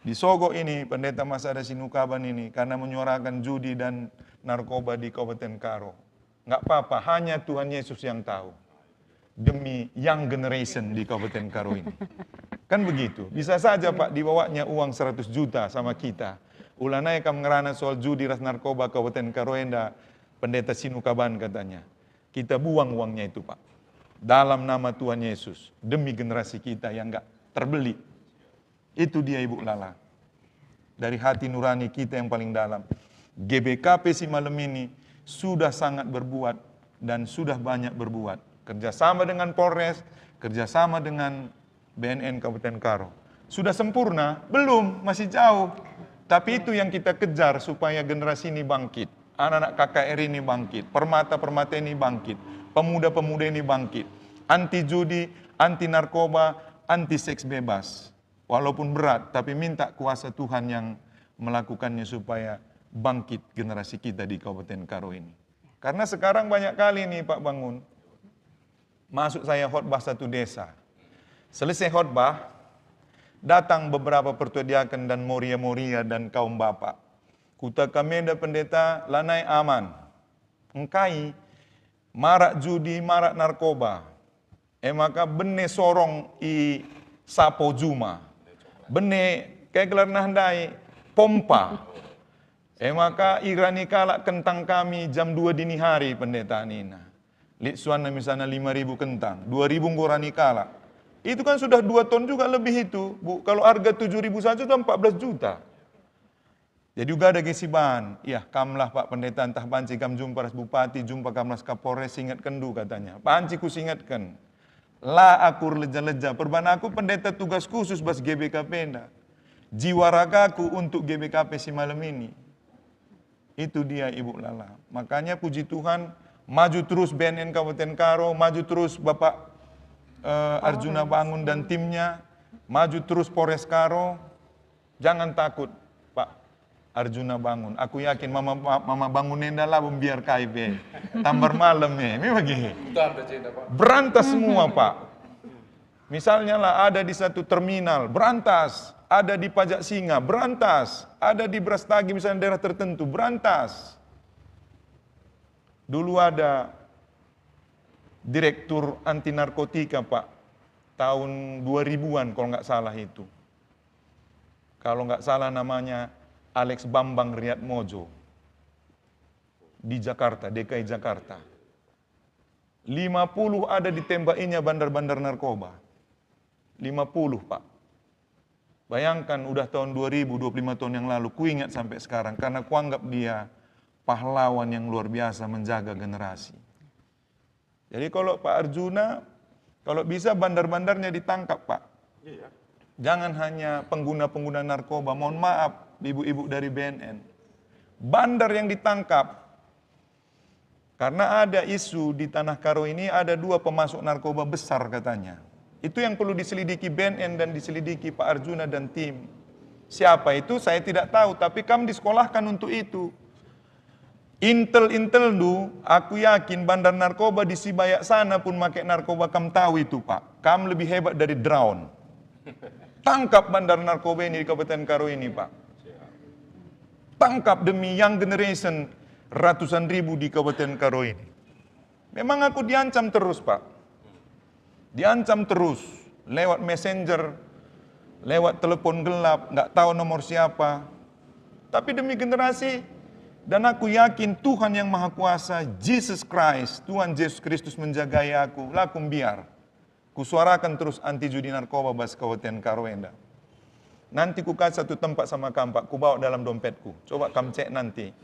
Disogok ini Pendeta Mas Ada Sinukaban ini karena menyuarakan judi dan narkoba di Kabupaten Karo. Nggak apa-apa, hanya Tuhan Yesus yang tahu. Demi young generation di Kabupaten Karo ini. Kan begitu. Bisa saja Pak dibawanya uang 100 juta sama kita. Ulanai kam ngerana soal judi ras narkoba Kabupaten Karoenda, pendeta Sinukaban katanya. Kita buang uangnya itu Pak. Dalam nama Tuhan Yesus. Demi generasi kita yang nggak terbeli. Itu dia Ibu Lala. Dari hati nurani kita yang paling dalam. GBKP si malam ini sudah sangat berbuat dan sudah banyak berbuat. Kerjasama dengan Polres, kerjasama dengan BNN Kabupaten Karo. Sudah sempurna? Belum, masih jauh. Tapi itu yang kita kejar supaya generasi ini bangkit. Anak-anak KKR ini bangkit, permata-permata ini bangkit, pemuda-pemuda ini bangkit. Anti judi, anti narkoba, anti seks bebas. Walaupun berat, tapi minta kuasa Tuhan yang melakukannya supaya bangkit generasi kita di Kabupaten Karo ini. Karena sekarang banyak kali nih Pak Bangun, masuk saya khotbah satu desa. Selesai khotbah, datang beberapa pertuadiakan dan moria-moria dan kaum bapak. Kuta kami ada pendeta, lanai aman. Engkai, marak judi, marak narkoba. Maka bene sorong i sapo juma. Bene kayak gelar nahdai, pompa. Maka irani kalak kentang kami jam 2 dini hari pendeta Nina. Litsuana misalnya 5.000 kentang, 2.000 ngorani kalak. Itu kan sudah 2 ton juga lebih itu, Bu. Kalau harga 7.000 saja sudah 14 juta. Jadi juga ada gesiban. Ya, kamlah Pak Pendeta entah banci kam jumpa ras bupati, jumpa kamlas Kapolres singat kendu katanya. Banci ku singatkan. La akur leja-leja, perban aku pendeta tugas khusus bas GBKP nda. Jiwa ragaku untuk GBKP si malam ini. Itu dia Ibu Lala. Makanya puji Tuhan, maju terus BNN Kabupaten Karo, maju terus Bapak Arjuna Bangun dan timnya, maju terus Polres Karo. Jangan takut Pak Arjuna Bangun. Aku yakin Mama Bangun nenda lah membiar KIP. Tambar malam ya, memang begini. Berantas semua Pak. Misalnya lah ada di satu terminal, berantas. Ada di Pajak Singa, berantas. Ada di Brastagi misalnya daerah tertentu, berantas. Dulu ada direktur anti narkotika Pak, tahun 2000-an kalau nggak salah itu. Kalau nggak salah namanya Alex Bambang Riyadmojo di Jakarta, DKI Jakarta. 50 ada ditembakinya bandar-bandar narkoba. 50 Pak. Bayangkan udah tahun 2000, 25 tahun yang lalu, ku ingat sampai sekarang karena ku anggap dia pahlawan yang luar biasa menjaga generasi. Jadi kalau Pak Arjuna, kalau bisa bandar-bandarnya ditangkap Pak. Jangan hanya pengguna-pengguna narkoba, mohon maaf ibu-ibu dari BNN. Bandar yang ditangkap, karena ada isu di Tanah Karo ini ada 2 pemasok narkoba besar katanya. Itu yang perlu diselidiki BNN dan diselidiki Pak Arjuna dan tim. Siapa itu saya tidak tahu, tapi kami disekolahkan untuk itu. Intel du, aku yakin bandar narkoba di Sibayak sana pun pakai narkoba, kamu tahu itu Pak. Kamu lebih hebat dari drone. Tangkap bandar narkoba ini di Kabupaten Karo ini Pak. Tangkap demi young generation ratusan ribu di Kabupaten Karo ini. Memang aku diancam terus Pak. Diancam terus, lewat messenger, lewat telepon gelap, nggak tahu nomor siapa. Tapi demi generasi, dan aku yakin Tuhan yang Maha Kuasa, Jesus Christ, Tuhan Yesus Kristus menjagai aku, lakum biar. Kusuarakan terus anti judi narkoba bas Kabupaten Karoenda. Nanti ku kasih satu tempat sama kamu Pak, ku bawa dalam dompetku. Coba kamu cek nanti.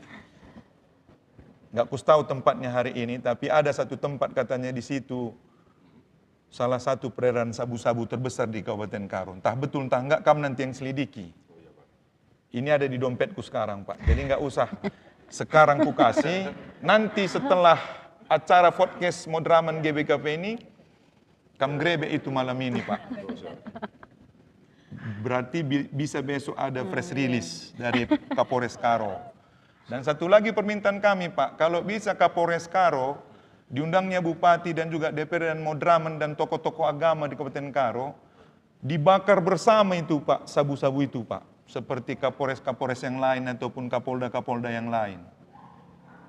Nggak ku tahu tempatnya hari ini, tapi ada satu tempat katanya di situ. Salah satu peredaran sabu-sabu terbesar di Kabupaten Karo. Entah betul, entah enggak, kamu nanti yang selidiki. Ini ada di dompetku sekarang, Pak. Jadi enggak usah sekarang ku kasih. Nanti setelah acara podcast Modraman GBKP ini, kamu grebe itu malam ini, Pak. Berarti bisa besok ada press release dari Kapolres Karo. Dan satu lagi permintaan kami, Pak. Kalau bisa Kapolres Karo, diundangnya Bupati dan juga DPR dan Modraman dan tokoh-tokoh agama di Kabupaten Karo, dibakar bersama itu Pak, sabu-sabu itu Pak. Seperti Kapolres-Kapolres yang lain ataupun Kapolda-Kapolda yang lain.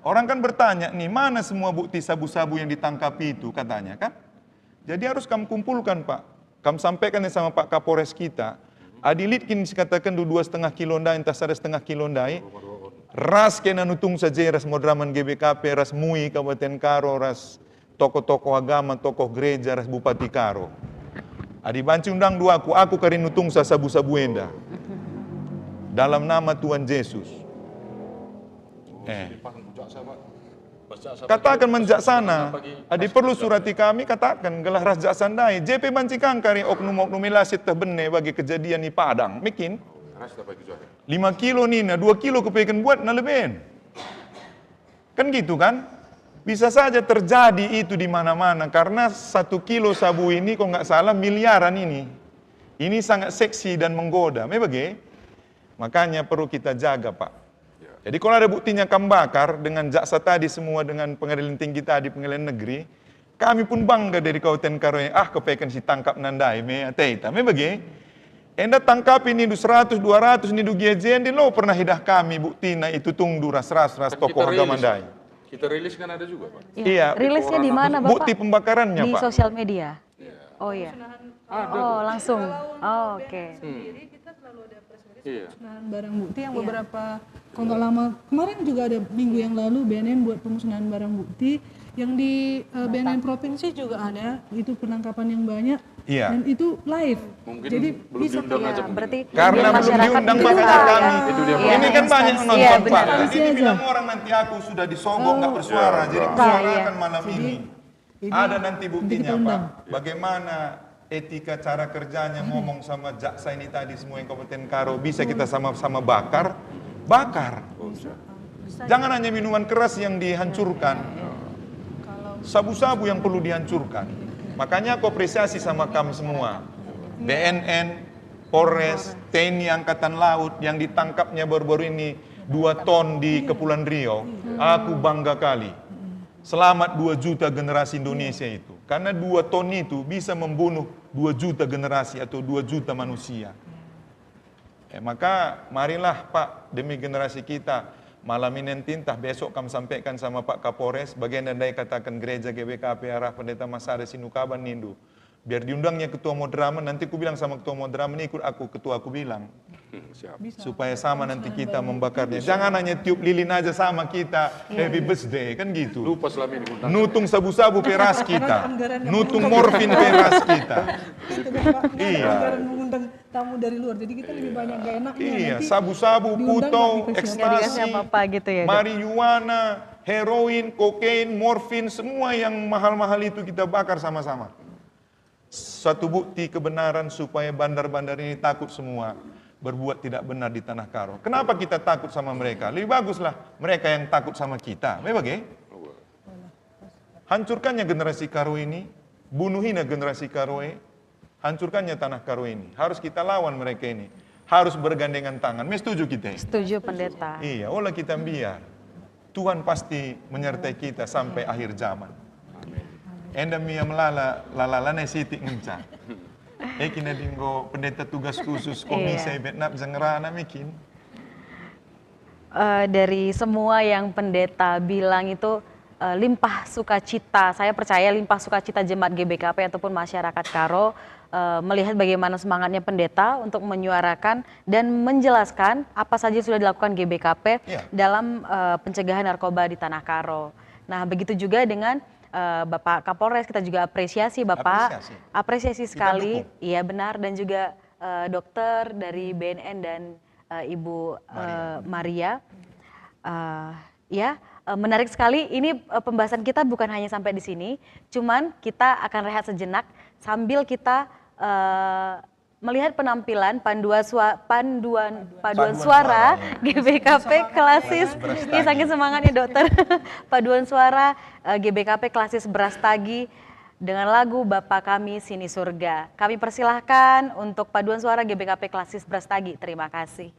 Orang kan bertanya, nih mana semua bukti sabu-sabu yang ditangkap itu katanya kan? Jadi harus kamu kumpulkan Pak. Kamu sampaikan sama Pak Kapolres kita. Adilitkin katakan 2,5 kilo ndai, entah 1,5 kilo ndai. Ras kena nutung saja ras modraman GBKP, ras MUI Kabupaten Karo, ras tokoh-tokoh agama, tokoh gereja, ras Bupati Karo. Adi banci undang dua aku karin nutung sa sabu-sabu enda. Dalam nama Tuhan Yesus. Katakan menjaksana. Adi perlu surati kami katakan gelah ras jaksandai. JP bancikan kari oknum-oknum ilasit terbene bagi kejadian di Padang. Mikin 5 kilo nih, 2 kilo kepekan buat na leben. Kan gitu kan? Bisa saja terjadi itu di mana-mana karena 1 kilo sabu ini kok nggak salah miliaran ini. Ini sangat seksi dan menggoda. Memang makanya perlu kita jaga Pak. Jadi kalau ada buktinya kamu bakar dengan jaksa tadi semua dengan pengadilan tinggi tadi, pengadilan negeri, kami pun bangga dari Kabupaten Karo kepekan si tangkap nandai me ateita. Memang enda tangkap ini 100 200 ini du GJN di lo pernah hidah kami buktina itu tunggu ras tokoh agama mandai. Kita rilis kan ada juga Pak. Iya. Rilisnya di mana Bapak? Bukti pembakarannya Di Pak. sosial media. Oh iya. Oh langsung. Oh, oke. Sendiri kita selalu ada press release Iya. pemusnahan barang bukti yang beberapa kalau nggak lama kemarin juga ada minggu yang lalu BNN buat pemusnahan barang bukti yang di BNN provinsi juga ada itu penangkapan yang banyak Iya. dan itu live. Mungkin Jadi belum bisa diundang Iya, aja mungkin. berarti Karena biar belum masyarakat diundang juga makanya tahu kami. ya. Itu dia. Iya, Ini kan banyak instansi. nonton Iya, Pak. benar. Tadi dibilang orang nanti aku sudah disogok nggak bersuara, jadi Iya. bersuarakan malam ini. ini Ada nanti buktinya kita Pak. undang. Bagaimana etika cara kerjanya ngomong sama jaksa ini tadi semua yang Kabupaten Karo bisa kita sama-sama bakar. Jangan hanya minuman keras yang dihancurkan. Sabu-sabu yang perlu dihancurkan. Makanya aku apresiasi sama kamu semua. BNN, Polres, TNI Angkatan Laut yang ditangkapnya baru-baru ini 2 ton di Kepulauan Riau. Aku bangga kali. Selamat 2 juta generasi Indonesia itu. Karena 2 ton itu bisa membunuh 2 juta generasi atau 2 juta manusia. Maka marilah Pak, demi generasi kita, malam ini nanti entah besok kami sampaikan sama Pak Kapolres, bagian dari katakan gereja GBKP arah Pendeta Masada Sinukaban Nindu. Biar diundangnya ketua Modraman, nanti aku bilang sama ketua Modraman, ikut aku, ketua aku bilang. Siap. Supaya sama nanti kita membakarnya. Jangan hanya tiup lilin aja sama kita, happy birthday, kan gitu. Lupa selama ini undang. Nutung sabu-sabu peras kita, nutung morfin peras kita. Itu kan Pak, Iya. anggaran mengundang tamu dari luar. Jadi kita lebih banyak gak enaknya. Iya, nanti sabu-sabu, diundang putau, nggak dikasih Nggak dikasih ekstasi, apa-apa gitu ya, Dok? marijuana, heroin, kokain, morfin, semua yang mahal-mahal itu kita bakar sama-sama. Satu bukti kebenaran supaya bandar-bandar ini takut semua berbuat tidak benar di Tanah Karo. Kenapa kita takut sama mereka? Lebih baguslah mereka yang takut sama kita. Memang hancurkannya generasi Karo ini, bunuhinya generasi Karoe, hancurkannya Tanah Karo ini. Harus kita lawan mereka ini. Harus bergandengan tangan. Setuju kita? Setuju pendeta. Iya, olah kita biar. Tuhan pasti menyertai kita sampai akhir zaman. Enda mia melala lalana sitik ngenca. Kina dinggo pendeta tugas khusus komisi Vietnam zengerana mikin. Dari semua yang pendeta bilang itu limpah sukacita. Saya percaya limpah sukacita jemaat GBKP ataupun masyarakat Karo melihat bagaimana semangatnya pendeta untuk menyuarakan dan menjelaskan apa saja sudah dilakukan GBKP dalam pencegahan narkoba di Tanah Karo. Nah, begitu juga dengan Bapak Kapolres, kita juga apresiasi Bapak, apresiasi sekali, iya benar, dan juga dokter dari BNN dan Ibu Maria, menarik sekali. Ini pembahasan kita bukan hanya sampai di sini, cuman kita akan rehat sejenak sambil kita melihat penampilan paduan suara GBKP Klasis. Ini saking semangatnya dokter. Paduan suara GBKP Klasis Brastagi dengan lagu Bapa Kami Sini Surga. Kami persilahkan untuk paduan suara GBKP Klasis Brastagi. Terima kasih.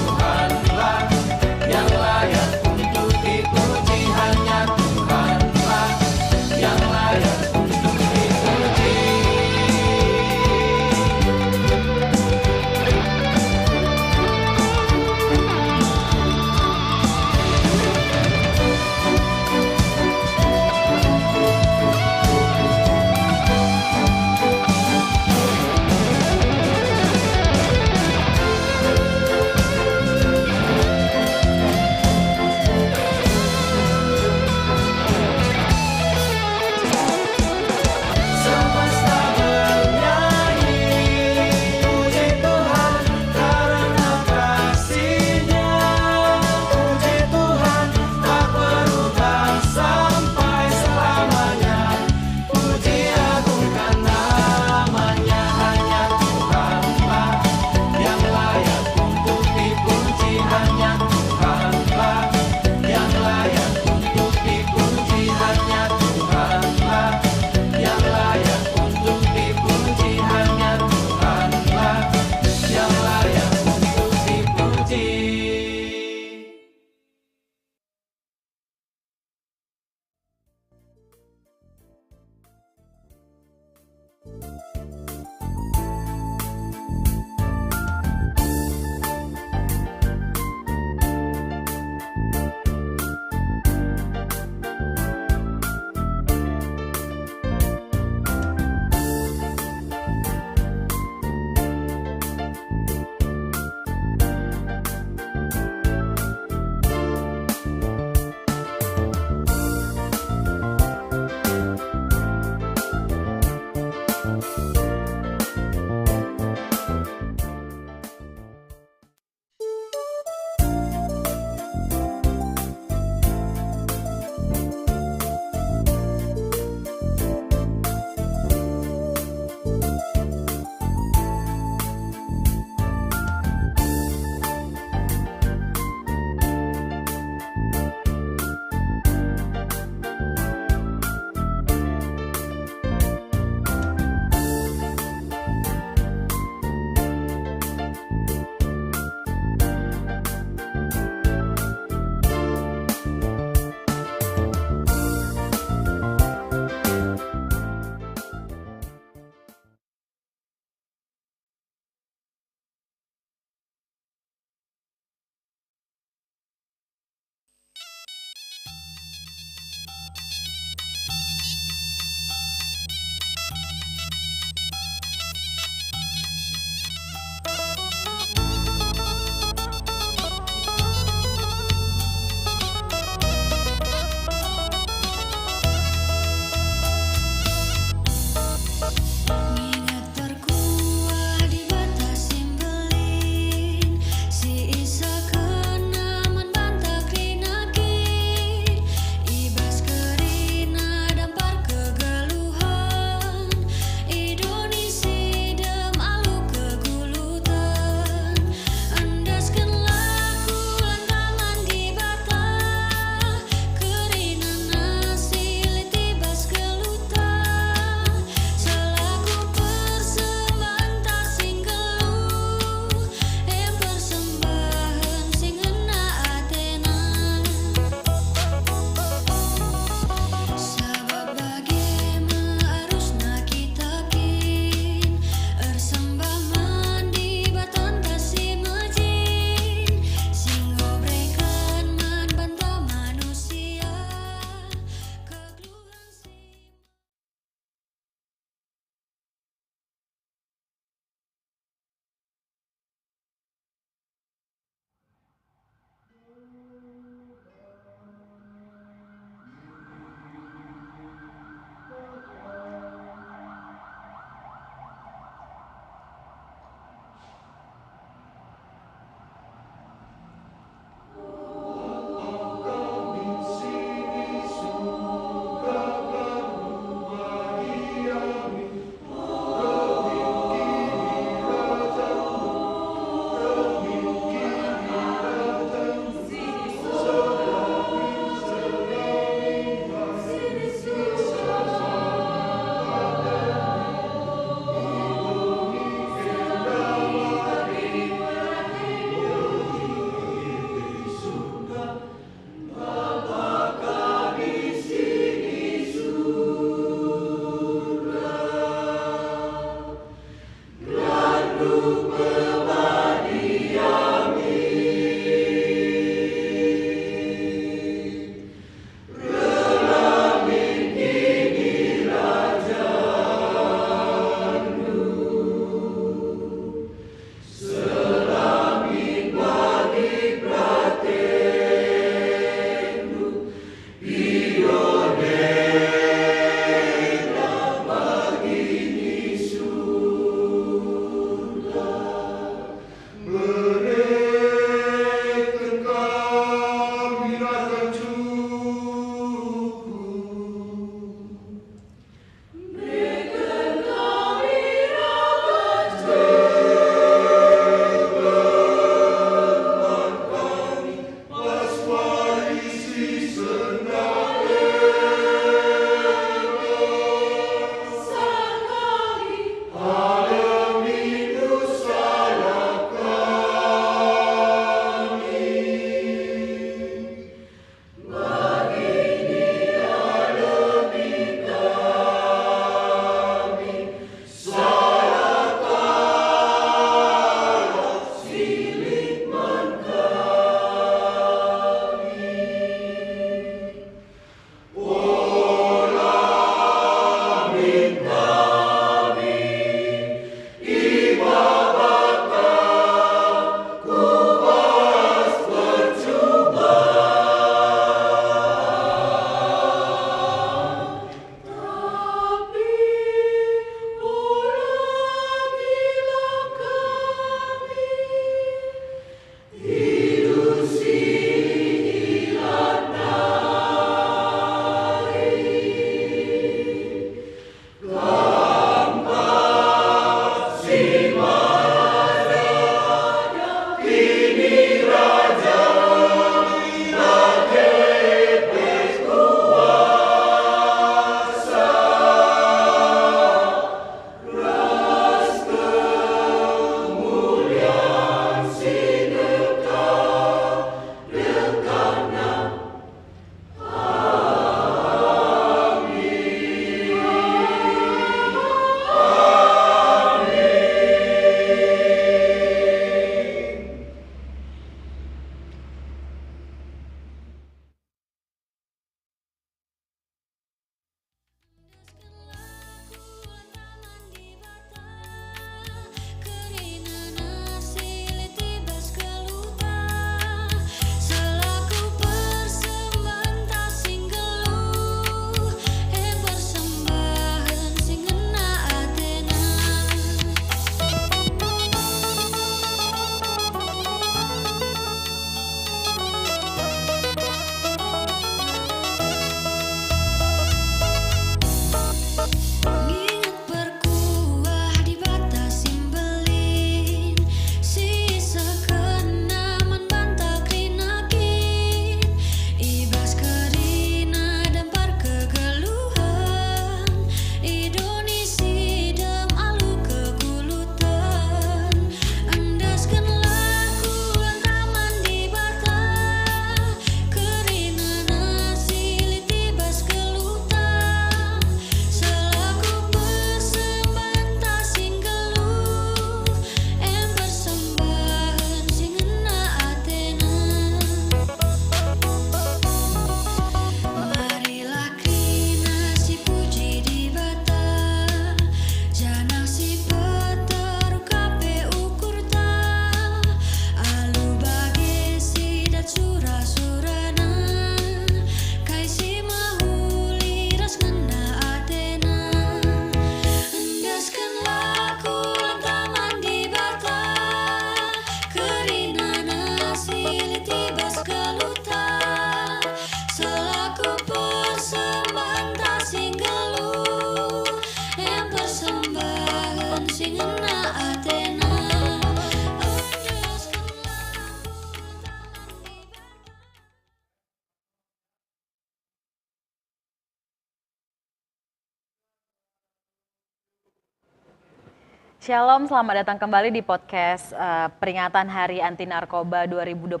Shalom, selamat datang kembali di podcast peringatan Hari Anti Narkoba 2025.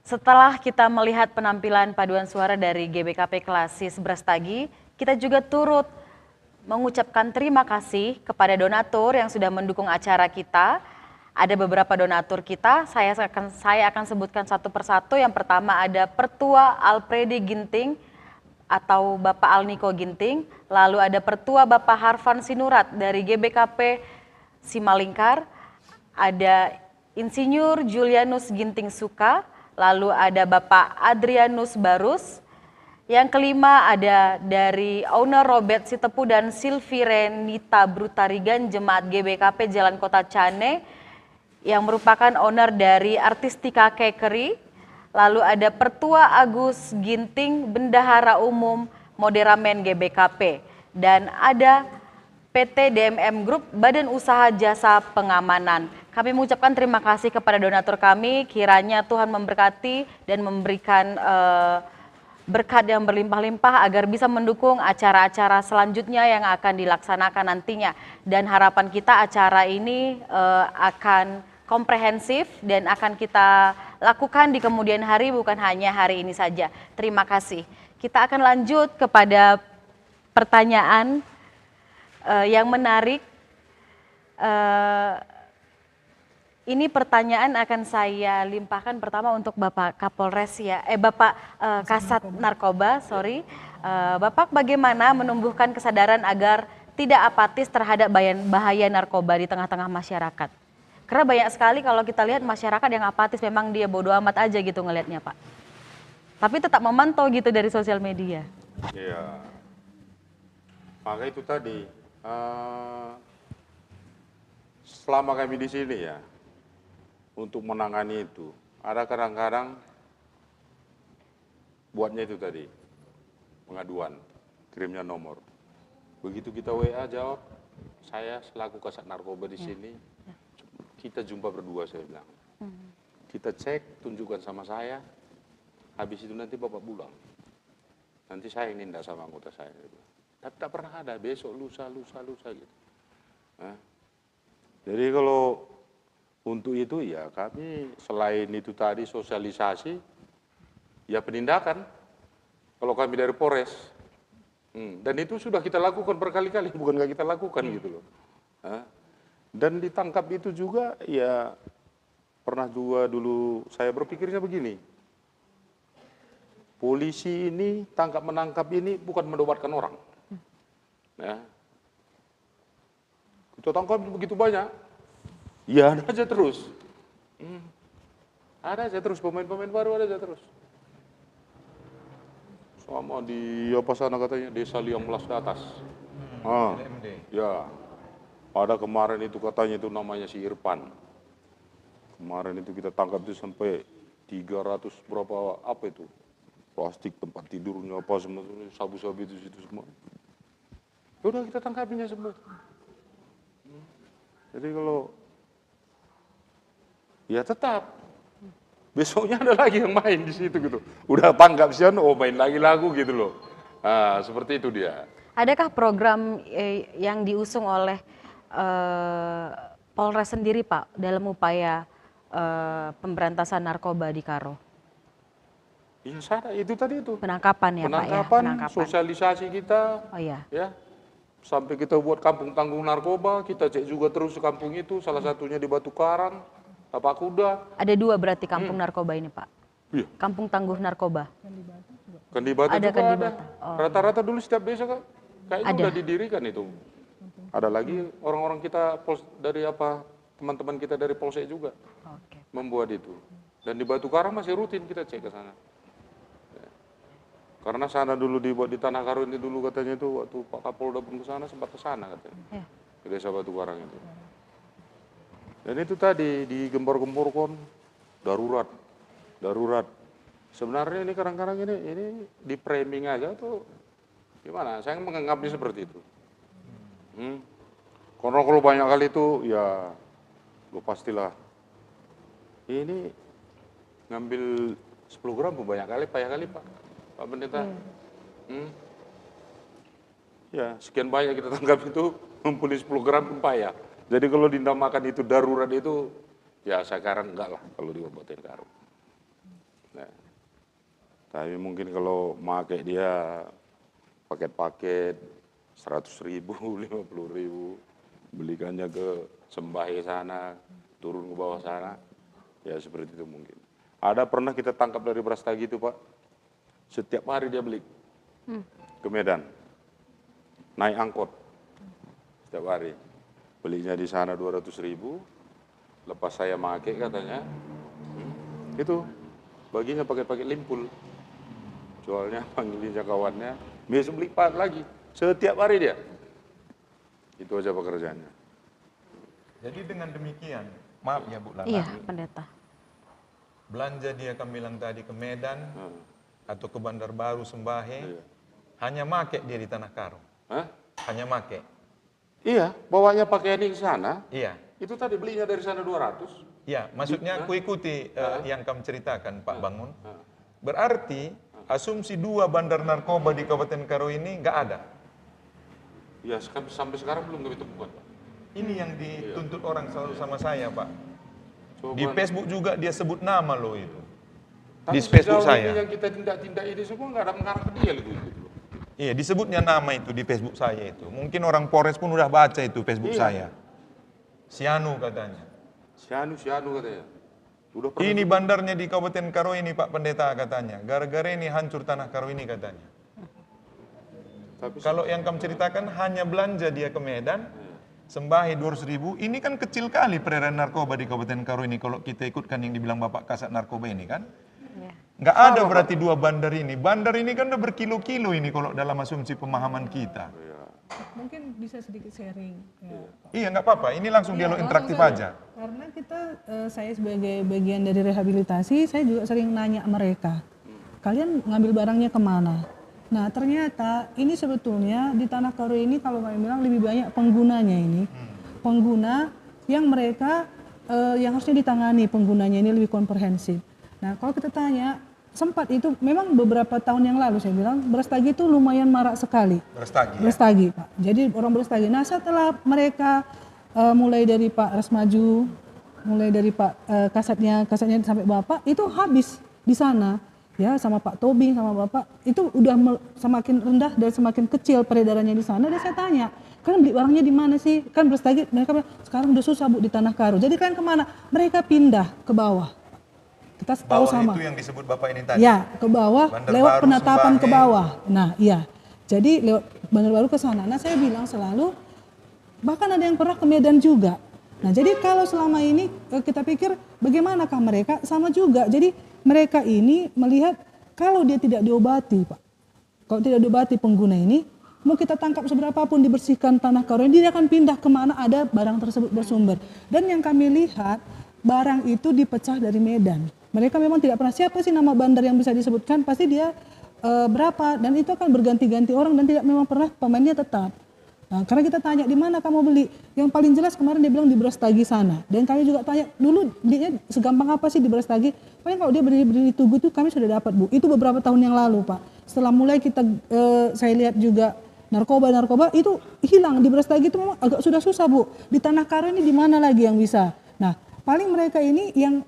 Setelah kita melihat penampilan paduan suara dari GBKP Klasis Brastagi, kita juga turut mengucapkan terima kasih kepada donatur yang sudah mendukung acara kita. Ada beberapa donatur kita, saya akan sebutkan satu persatu. Yang pertama ada Pertua Alpredi Ginting atau Bapak Alniko Ginting, lalu ada Pertua Bapak Harvan Sinurat dari GBKP Simalingkar, ada Insinyur Julianus Ginting Suka, lalu ada Bapak Adrianus Barus. Yang kelima ada dari owner Robert Sitepu dan Silvi Renita Brutarigan Jemaat GBKP Jalan Kota Cane yang merupakan owner dari Artistika Kekeri. Lalu ada Pertua Agus Ginting Bendahara Umum Moderamen GBKP dan ada PT DMM Group Badan Usaha Jasa Pengamanan. Kami mengucapkan terima kasih kepada donatur kami, kiranya Tuhan memberkati dan memberikan berkat yang berlimpah-limpah agar bisa mendukung acara-acara selanjutnya yang akan dilaksanakan nantinya. Dan harapan kita acara ini akan komprehensif dan akan kita lakukan di kemudian hari, bukan hanya hari ini saja. Terima kasih. Kita akan lanjut kepada pertanyaan yang menarik. Ini pertanyaan akan saya limpahkan pertama untuk Bapak Kapolres ya, Bapak Kasat Narkoba, sorry. Bapak bagaimana menumbuhkan kesadaran agar tidak apatis terhadap bahaya narkoba di tengah-tengah masyarakat? Karena banyak sekali kalau kita lihat masyarakat yang apatis, memang dia bodoh amat aja gitu ngelihatnya Pak. Tapi tetap memantau gitu dari sosial media. Iya. Maka itu tadi, selama kami di sini ya, untuk menangani itu, ada kadang-kadang buatnya itu tadi, pengaduan, kirimnya nomor. Begitu kita WA jawab, saya selaku Kasat Narkoba di sini, kita jumpa berdua saya bilang. Kita cek, tunjukkan sama saya, habis itu nanti Bapak pulang. Nanti saya yang nindak sama anggota saya. Tapi tak pernah ada, besok, lusa gitu. Nah, jadi kalau untuk itu ya kami selain itu tadi sosialisasi, ya penindakan. Kalau kami dari Polres, dan itu sudah kita lakukan berkali-kali, bukan nggak kita lakukan gitu loh. Dan ditangkap itu juga ya pernah juga dulu saya berpikirnya begini. Polisi ini tangkap menangkap ini bukan mendobatkan orang. Ya. Kita tangkap begitu banyak. Ya ada aja terus. Ada aja terus pemain-pemain baru ada aja terus. Sama di apa sana katanya Desa Liang Melas ke atas. Ya. Ada kemarin itu katanya itu namanya si Irfan. Kemarin itu kita tangkap itu sampai 300 berapa apa itu. Plastik tempat tidurnya apa semua sabu-sabu itu situ semua. Ya udah kita tangkapinya semua. Jadi kalau ya tetap besoknya ada lagi yang main di situ gitu. Udah tangkap sian, oh main lagi lagu gitu loh. Nah, seperti itu dia. Adakah program yang diusung oleh Polres sendiri Pak dalam upaya pemberantasan narkoba di Karo? Ya saya itu tadi itu. Penangkapan ya Pak ya? Penangkapan, sosialisasi kita. Oh iya. Ya. Sampai kita buat kampung tangguh narkoba, kita cek juga terus ke kampung itu, salah satunya di Batu Karang, Tapak Kuda. Ada 2 berarti kampung narkoba ini Pak? Iya. Kampung tangguh narkoba? Kan di Batu Ada juga kan di ada. Batu? Oh. Rata-rata dulu setiap desa kan, kayaknya Ada. udah didirikan itu. Ada lagi orang-orang kita dari apa, teman-teman kita dari Polsek juga Oke. membuat itu. Dan di Batu Karang masih rutin kita cek ke sana. Ya. Karena sana dulu dibuat di Tanah Karo ini dulu katanya itu waktu Pak Kapolda pun ke sana sempat ke sana katanya. Ya. Ke Desa Batu Karang itu. Dan itu tadi digembor-gemborkan darurat. Sebenarnya ini kadang-kadang ini di framing aja tuh gimana? Saya menganggapnya seperti itu. Karena kalau banyak kali itu ya lo pastilah ini ngambil 10 gram pun banyak kali, payah kali Pak Pendeta. Ya sekian banyak kita tangkap itu ngumpulin 10 gram pun payah. Jadi kalau dinamakan itu darurat itu, ya sekarang enggak lah kalau di Kabupaten Karo. Nah, tapi mungkin kalau pakai dia paket-paket 100.000, 50.000, belikannya ke Sembahe sana, turun ke bawah sana, ya seperti itu mungkin. Ada pernah kita tangkap dari Brastagi itu Pak, setiap hari dia beli ke Medan, naik angkot setiap hari. Belinya di sana 200.000, lepas saya make katanya, itu baginya pakai limpul. Jualnya panggilnya kawannya, besok beli lagi, setiap hari dia. Itu aja pekerjaannya. Jadi dengan demikian, maaf ya Bu Lala, Iya, Pendeta. belanja dia kami bilang tadi ke Medan atau ke Bandar Baru Sembahe, Iya. hanya make dia di Tanah Karo. Hah? Hanya make. Iya, bawanya pakaian di sana, Iya. itu tadi belinya dari sana 200. Ya, maksudnya aku ikuti yang kamu ceritakan Pak Bangun. Berarti asumsi 2 bandar narkoba di Kabupaten Karo ini nggak ada. Ya, sampai sekarang belum kami temukan Pak. Ini yang dituntut orang selalu sama saya Pak. Coba, Di Facebook juga dia sebut nama loh itu. tapi Di Facebook sejauh saya. ini yang kita tindak-tindak ini semua nggak ada mengarah ke dia gitu. Iya, disebutnya nama itu di Facebook saya itu. Mungkin orang Polres pun udah baca itu Facebook saya. Sianu katanya. Sianu katanya. Udah pernah Ini bandarnya di Kabupaten Karo ini Pak Pendeta katanya. Gara-gara ini hancur Tanah Karo ini katanya. tapi Kalau yang kamu ceritakan hanya belanja dia ke Medan, Sembahe 200.000, ini kan kecil kali peredaran narkoba di Kabupaten Karo ini kalau kita ikutkan yang dibilang Bapak Kasat Narkoba ini kan. Nggak ada berarti 2 bandar ini. Bandar ini kan udah berkilo-kilo ini kalau dalam asumsi pemahaman kita. Mungkin bisa sedikit sharing. Ya. Iya nggak apa-apa, ini langsung dialog Iya, interaktif langsung aja. Karena kita, saya sebagai bagian dari rehabilitasi, saya juga sering nanya mereka, kalian ngambil barangnya kemana? Nah ternyata ini sebetulnya di Tanah Karo ini kalau kami bilang lebih banyak penggunanya ini. Pengguna yang mereka, yang harusnya ditangani penggunanya ini lebih komprehensif. Nah kalau kita tanya, sempat itu memang beberapa tahun yang lalu saya bilang Brastagi itu lumayan marak sekali. Brastagi ya? Brastagi Pak. Jadi orang Brastagi. Nah setelah mereka mulai dari Pak Resmaju, mulai dari Pak kasatnya sampai Bapak itu habis di sana ya sama Pak Tobing sama Bapak itu udah semakin rendah dan semakin kecil peredarannya di sana. Dan saya tanya, kalian beli barangnya di mana sih? Kan Brastagi mereka bilang sekarang udah susah Bu di Tanah Karo. Jadi kalian kemana? Mereka pindah ke bawah. Kita tahu Bawah sama. itu yang disebut Bapak ini tadi? Ya, ke bawah, Bandar lewat Baru, penatapan ke Sembahe. bawah. Nah, iya. Jadi lewat Bandar Baru ke sana. Nah, saya bilang selalu, bahkan ada yang pernah ke Medan juga. Nah, jadi kalau selama ini kita pikir bagaimanakah mereka? Sama juga. Jadi mereka ini melihat kalau dia tidak diobati, Pak. Kalau tidak diobati pengguna ini, mau kita tangkap seberapapun dibersihkan Tanah Karo ini, dia akan pindah kemana ada barang tersebut bersumber. Dan yang kami lihat, barang itu dipecah dari Medan. Mereka memang tidak pernah, siapa sih nama bandar yang bisa disebutkan, pasti dia berapa, dan itu akan berganti-ganti orang dan tidak memang pernah pemainnya tetap. Nah, karena kita tanya di mana kamu beli, yang paling jelas kemarin dia bilang di Brastagi sana. Dan kami juga tanya dulu belinya segampang apa sih di Brastagi? Paling kalau dia berdiri di Tugu itu kami sudah dapat Bu. Itu beberapa tahun yang lalu Pak. Setelah mulai kita saya lihat juga narkoba itu hilang di Brastagi itu memang agak sudah susah Bu. Di Tanah Karo ini di mana lagi yang bisa? Nah paling mereka ini yang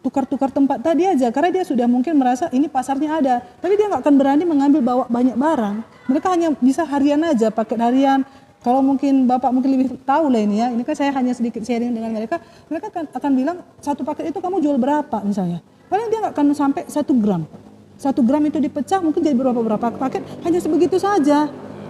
tukar-tukar tempat tadi aja karena dia sudah mungkin merasa ini pasarnya ada, tapi dia nggak akan berani mengambil bawa banyak barang. Mereka hanya bisa harian aja, paket harian. Kalau mungkin Bapak mungkin lebih tahu lah ini ya, ini kan saya hanya sedikit sharing dengan mereka akan bilang satu paket itu kamu jual berapa misalnya. Paling dia nggak akan sampai 1 gram. 1 gram itu dipecah mungkin jadi berapa paket, hanya sebegitu saja.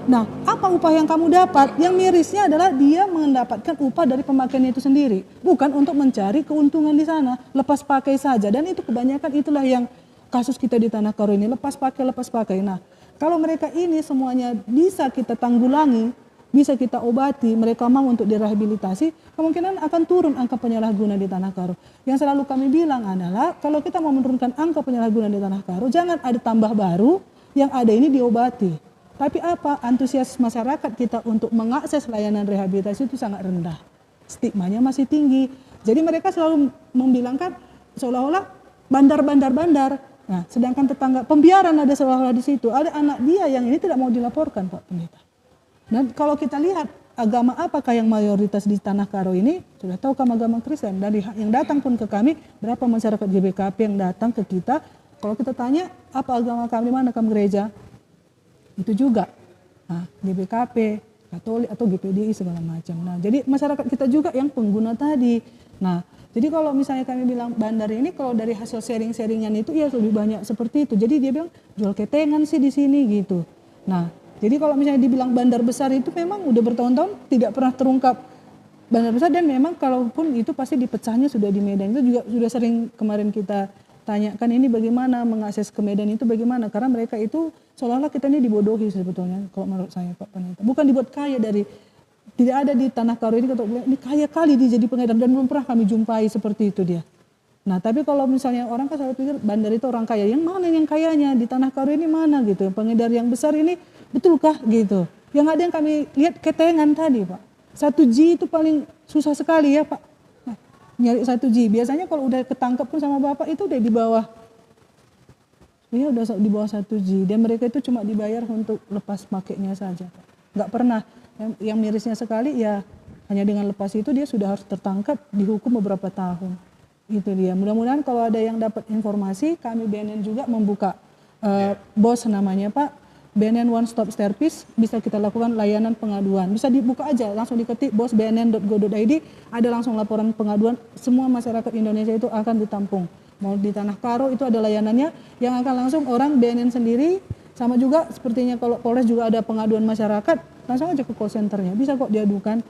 Nah, apa upah yang kamu dapat? Yang mirisnya adalah dia mendapatkan upah dari pemakaiannya itu sendiri, bukan untuk mencari keuntungan di sana, lepas pakai saja. Dan itu kebanyakan itulah yang kasus kita di Tanah Karo ini, lepas pakai. Nah, kalau mereka ini semuanya bisa kita tanggulangi, bisa kita obati, mereka mau untuk direhabilitasi, kemungkinan akan turun angka penyalahguna di Tanah Karo. Yang selalu kami bilang adalah kalau kita mau menurunkan angka penyalahguna di Tanah Karo, jangan ada tambah baru, yang ada ini diobati. Tapi apa? Antusias masyarakat kita untuk mengakses layanan rehabilitasi itu sangat rendah. Stigmanya masih tinggi. Jadi mereka selalu membilangkan seolah-olah bandar. Nah, sedangkan tetangga pembiaran ada seolah-olah di situ. Ada anak dia yang ini tidak mau dilaporkan, Pak Pendeta. Dan kalau kita lihat agama apakah yang mayoritas di Tanah Karo ini? Sudah tahu kan agama Kristen. Dari yang datang pun ke kami, berapa masyarakat GBKP yang datang ke kita, kalau kita tanya, apa agama kami, mana kamu gereja? Itu juga. Nah, GBKP, Katolik atau GPDI segala macam. Nah, jadi masyarakat kita juga yang pengguna tadi. Nah, jadi kalau misalnya kami bilang bandar ini, kalau dari hasil sharing-sharingan itu ya lebih banyak seperti itu. Jadi dia bilang jual ketengan sih di sini gitu. Nah, jadi kalau misalnya dibilang bandar besar itu memang udah bertahun-tahun tidak pernah terungkap bandar besar, dan memang kalaupun itu pasti dipecahnya sudah di Medan. Itu juga sudah sering kemarin kita tanyakan ini bagaimana mengakses ke Medan itu bagaimana, karena mereka itu seolah-olah kita ini dibodohi sebetulnya kalau menurut saya Pak Pendeta. Bukan dibuat kaya dari, tidak ada di Tanah Karo ini kata ini kaya kali dia jadi pengedar, dan belum pernah kami jumpai seperti itu dia. Nah, tapi kalau misalnya orang kan selalu pikir bandar itu orang kaya, yang mana yang kayanya di Tanah Karo ini mana gitu, pengedar yang besar ini betulkah gitu. Yang ada yang kami lihat ketengan tadi Pak, 1G itu paling susah sekali ya Pak. Nah, nyari 1G, biasanya kalau udah ketangkep pun sama Bapak itu udah di bawah, ya udah di bawah 1G, dan mereka itu cuma dibayar untuk lepas pakainya saja Pak. Nggak pernah, yang mirisnya sekali ya hanya dengan lepas itu dia sudah harus tertangkap, dihukum beberapa tahun. Itu dia. Mudah-mudahan kalau ada yang dapat informasi, kami BNN juga membuka BOS namanya Pak, BNN One Stop Service, bisa kita lakukan layanan pengaduan. Bisa dibuka aja, langsung diketik bosbnn.go.id, ada langsung laporan pengaduan, semua masyarakat Indonesia itu akan ditampung. Mau di Tanah Karo itu ada layanannya, yang akan langsung orang BNN sendiri, sama juga sepertinya kalau Polres juga ada pengaduan masyarakat, langsung aja ke call centernya, bisa kok diadukan.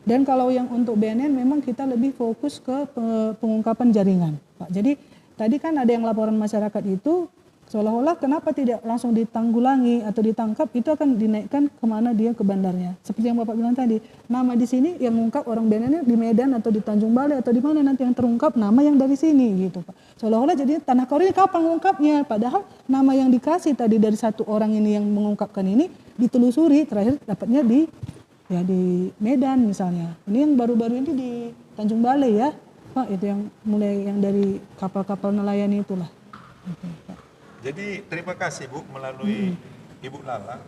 Dan kalau yang untuk BNN memang kita lebih fokus ke pengungkapan jaringan, Pak. Jadi tadi kan ada yang laporan masyarakat itu seolah-olah kenapa tidak langsung ditanggulangi atau ditangkap, itu akan dinaikkan kemana dia ke bandarnya. Seperti yang Bapak bilang tadi, nama di sini yang mengungkap orang BNN di Medan atau di Tanjung Balai atau di mana nanti yang terungkap nama yang dari sini gitu Pak. Seolah-olah jadi Tanah Karo ini kapan mengungkapnya, padahal nama yang dikasih tadi dari satu orang ini yang mengungkapkan ini ditelusuri, terakhir dapatnya di Medan misalnya. Ini yang baru-baru ini di Tanjung Balai ya Pak, itu yang mulai yang dari kapal-kapal nelayan itulah. Oke, Pak. Jadi terima kasih Bu melalui Ibu Lala.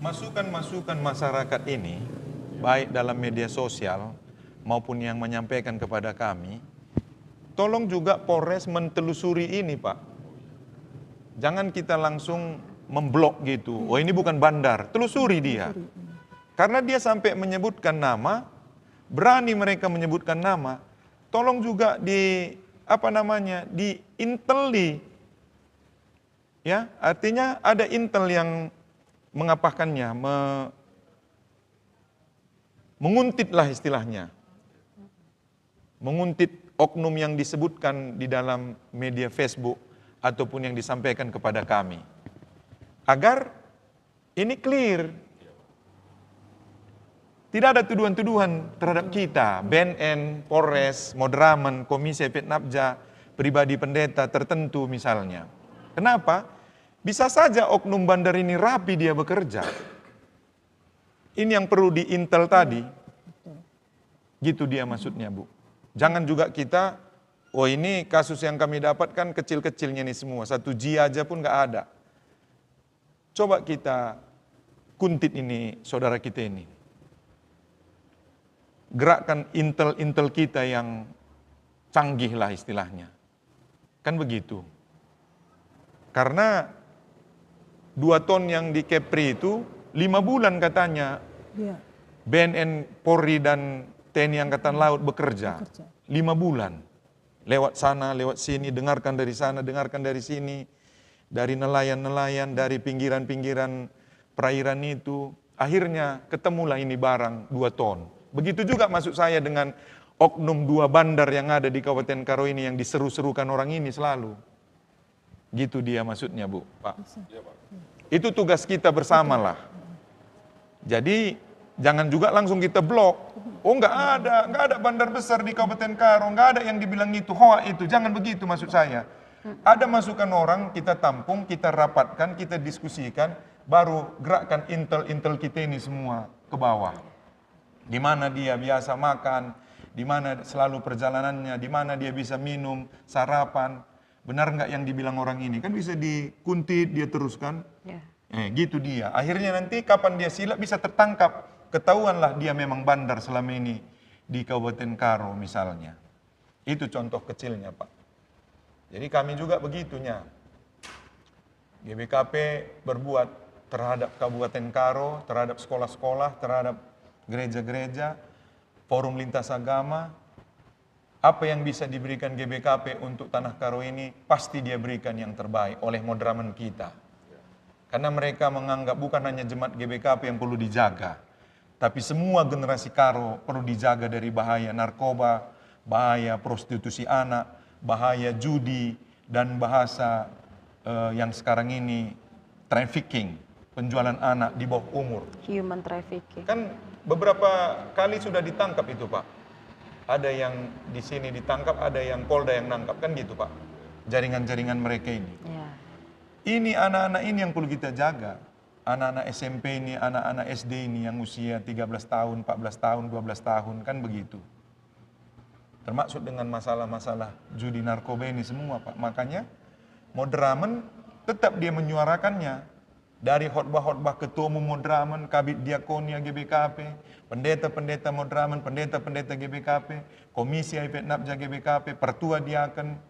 Masukan-masukan masyarakat ini, baik dalam media sosial maupun yang menyampaikan kepada kami, tolong juga Polres mentelusuri ini Pak. Jangan kita langsung memblok gitu, oh ini bukan bandar, telusuri dia. Karena dia sampai menyebutkan nama, berani mereka menyebutkan nama, tolong juga diinteli. Ya, artinya ada intel yang mengapakannya, menguntit lah istilahnya. Menguntit oknum yang disebutkan di dalam media Facebook ataupun yang disampaikan kepada kami. Agar ini clear. Tidak ada tuduhan-tuduhan terhadap kita, BNN, Polres, Modraman, Komisi Petnapja, pribadi pendeta tertentu misalnya. Kenapa? Bisa saja oknum bandar ini rapi dia bekerja. Ini yang perlu diintel tadi. Gitu dia maksudnya Bu. Jangan juga kita, oh ini kasus yang kami dapatkan kecil-kecilnya nih semua, 1G aja pun nggak ada. Coba kita kuntit ini saudara kita ini. Gerakkan intel-intel kita yang canggih lah istilahnya. Kan begitu. Karena 2 ton yang di Kepri itu 5 bulan katanya BNN, Polri dan TNI Angkatan Laut bekerja. 5 bulan. Lewat sana, lewat sini, dengarkan dari sana, dengarkan dari sini. Dari nelayan-nelayan, dari pinggiran-pinggiran perairan itu. Akhirnya ketemulah ini barang 2 ton. Begitu juga maksud saya dengan oknum 2 bandar yang ada di Kabupaten Karo ini yang diseru-serukan orang ini selalu. Gitu dia maksudnya Bu, Pak. Itu tugas kita bersama lah. Jadi jangan juga langsung kita blok. Oh nggak ada bandar besar di Kabupaten Karo, nggak ada yang dibilang itu, hoa itu. Jangan begitu maksud saya. Ada masukan orang, kita tampung, kita rapatkan, kita diskusikan, baru gerakkan intel-intel kita ini semua ke bawah. Di mana dia biasa makan, di mana selalu perjalanannya, di mana dia bisa minum, sarapan. Benar nggak yang dibilang orang ini? Kan bisa dikuntit, dia teruskan. Gitu dia. Akhirnya nanti kapan dia silap bisa tertangkap. Ketahuanlah dia memang bandar selama ini di Kabupaten Karo misalnya. Itu contoh kecilnya, Pak. Jadi kami juga begitunya. GBKP berbuat terhadap Kabupaten Karo, terhadap sekolah-sekolah, terhadap gereja-gereja, forum lintas agama. Apa yang bisa diberikan GBKP untuk Tanah Karo ini, pasti dia berikan yang terbaik oleh Modramen kita. Karena mereka menganggap bukan hanya jemaat GBKP yang perlu dijaga, tapi semua generasi Karo perlu dijaga dari bahaya narkoba, bahaya prostitusi anak, bahaya judi, dan bahasa yang sekarang ini trafficking, penjualan anak di bawah umur. Human trafficking. Kan beberapa kali sudah ditangkap itu, Pak. Ada yang di sini ditangkap, ada yang Polda yang nangkap, kan gitu, Pak. Jaringan-jaringan mereka ini. Ya. Ini anak-anak ini yang perlu kita jaga. Anak-anak SMP ini, anak-anak SD ini yang usia 13 tahun, 14 tahun, 12 tahun, kan begitu. Termasuk dengan masalah-masalah judi narkoba ini semua, Pak. Makanya Modramen tetap dia menyuarakannya. Dari khotbah-khotbah ketua umum Modramen, Kabid Diakonia GBKP, pendeta-pendeta Modramen, pendeta-pendeta GBKP, Komisi AIPET Napja GBKP, Pertua Diaken,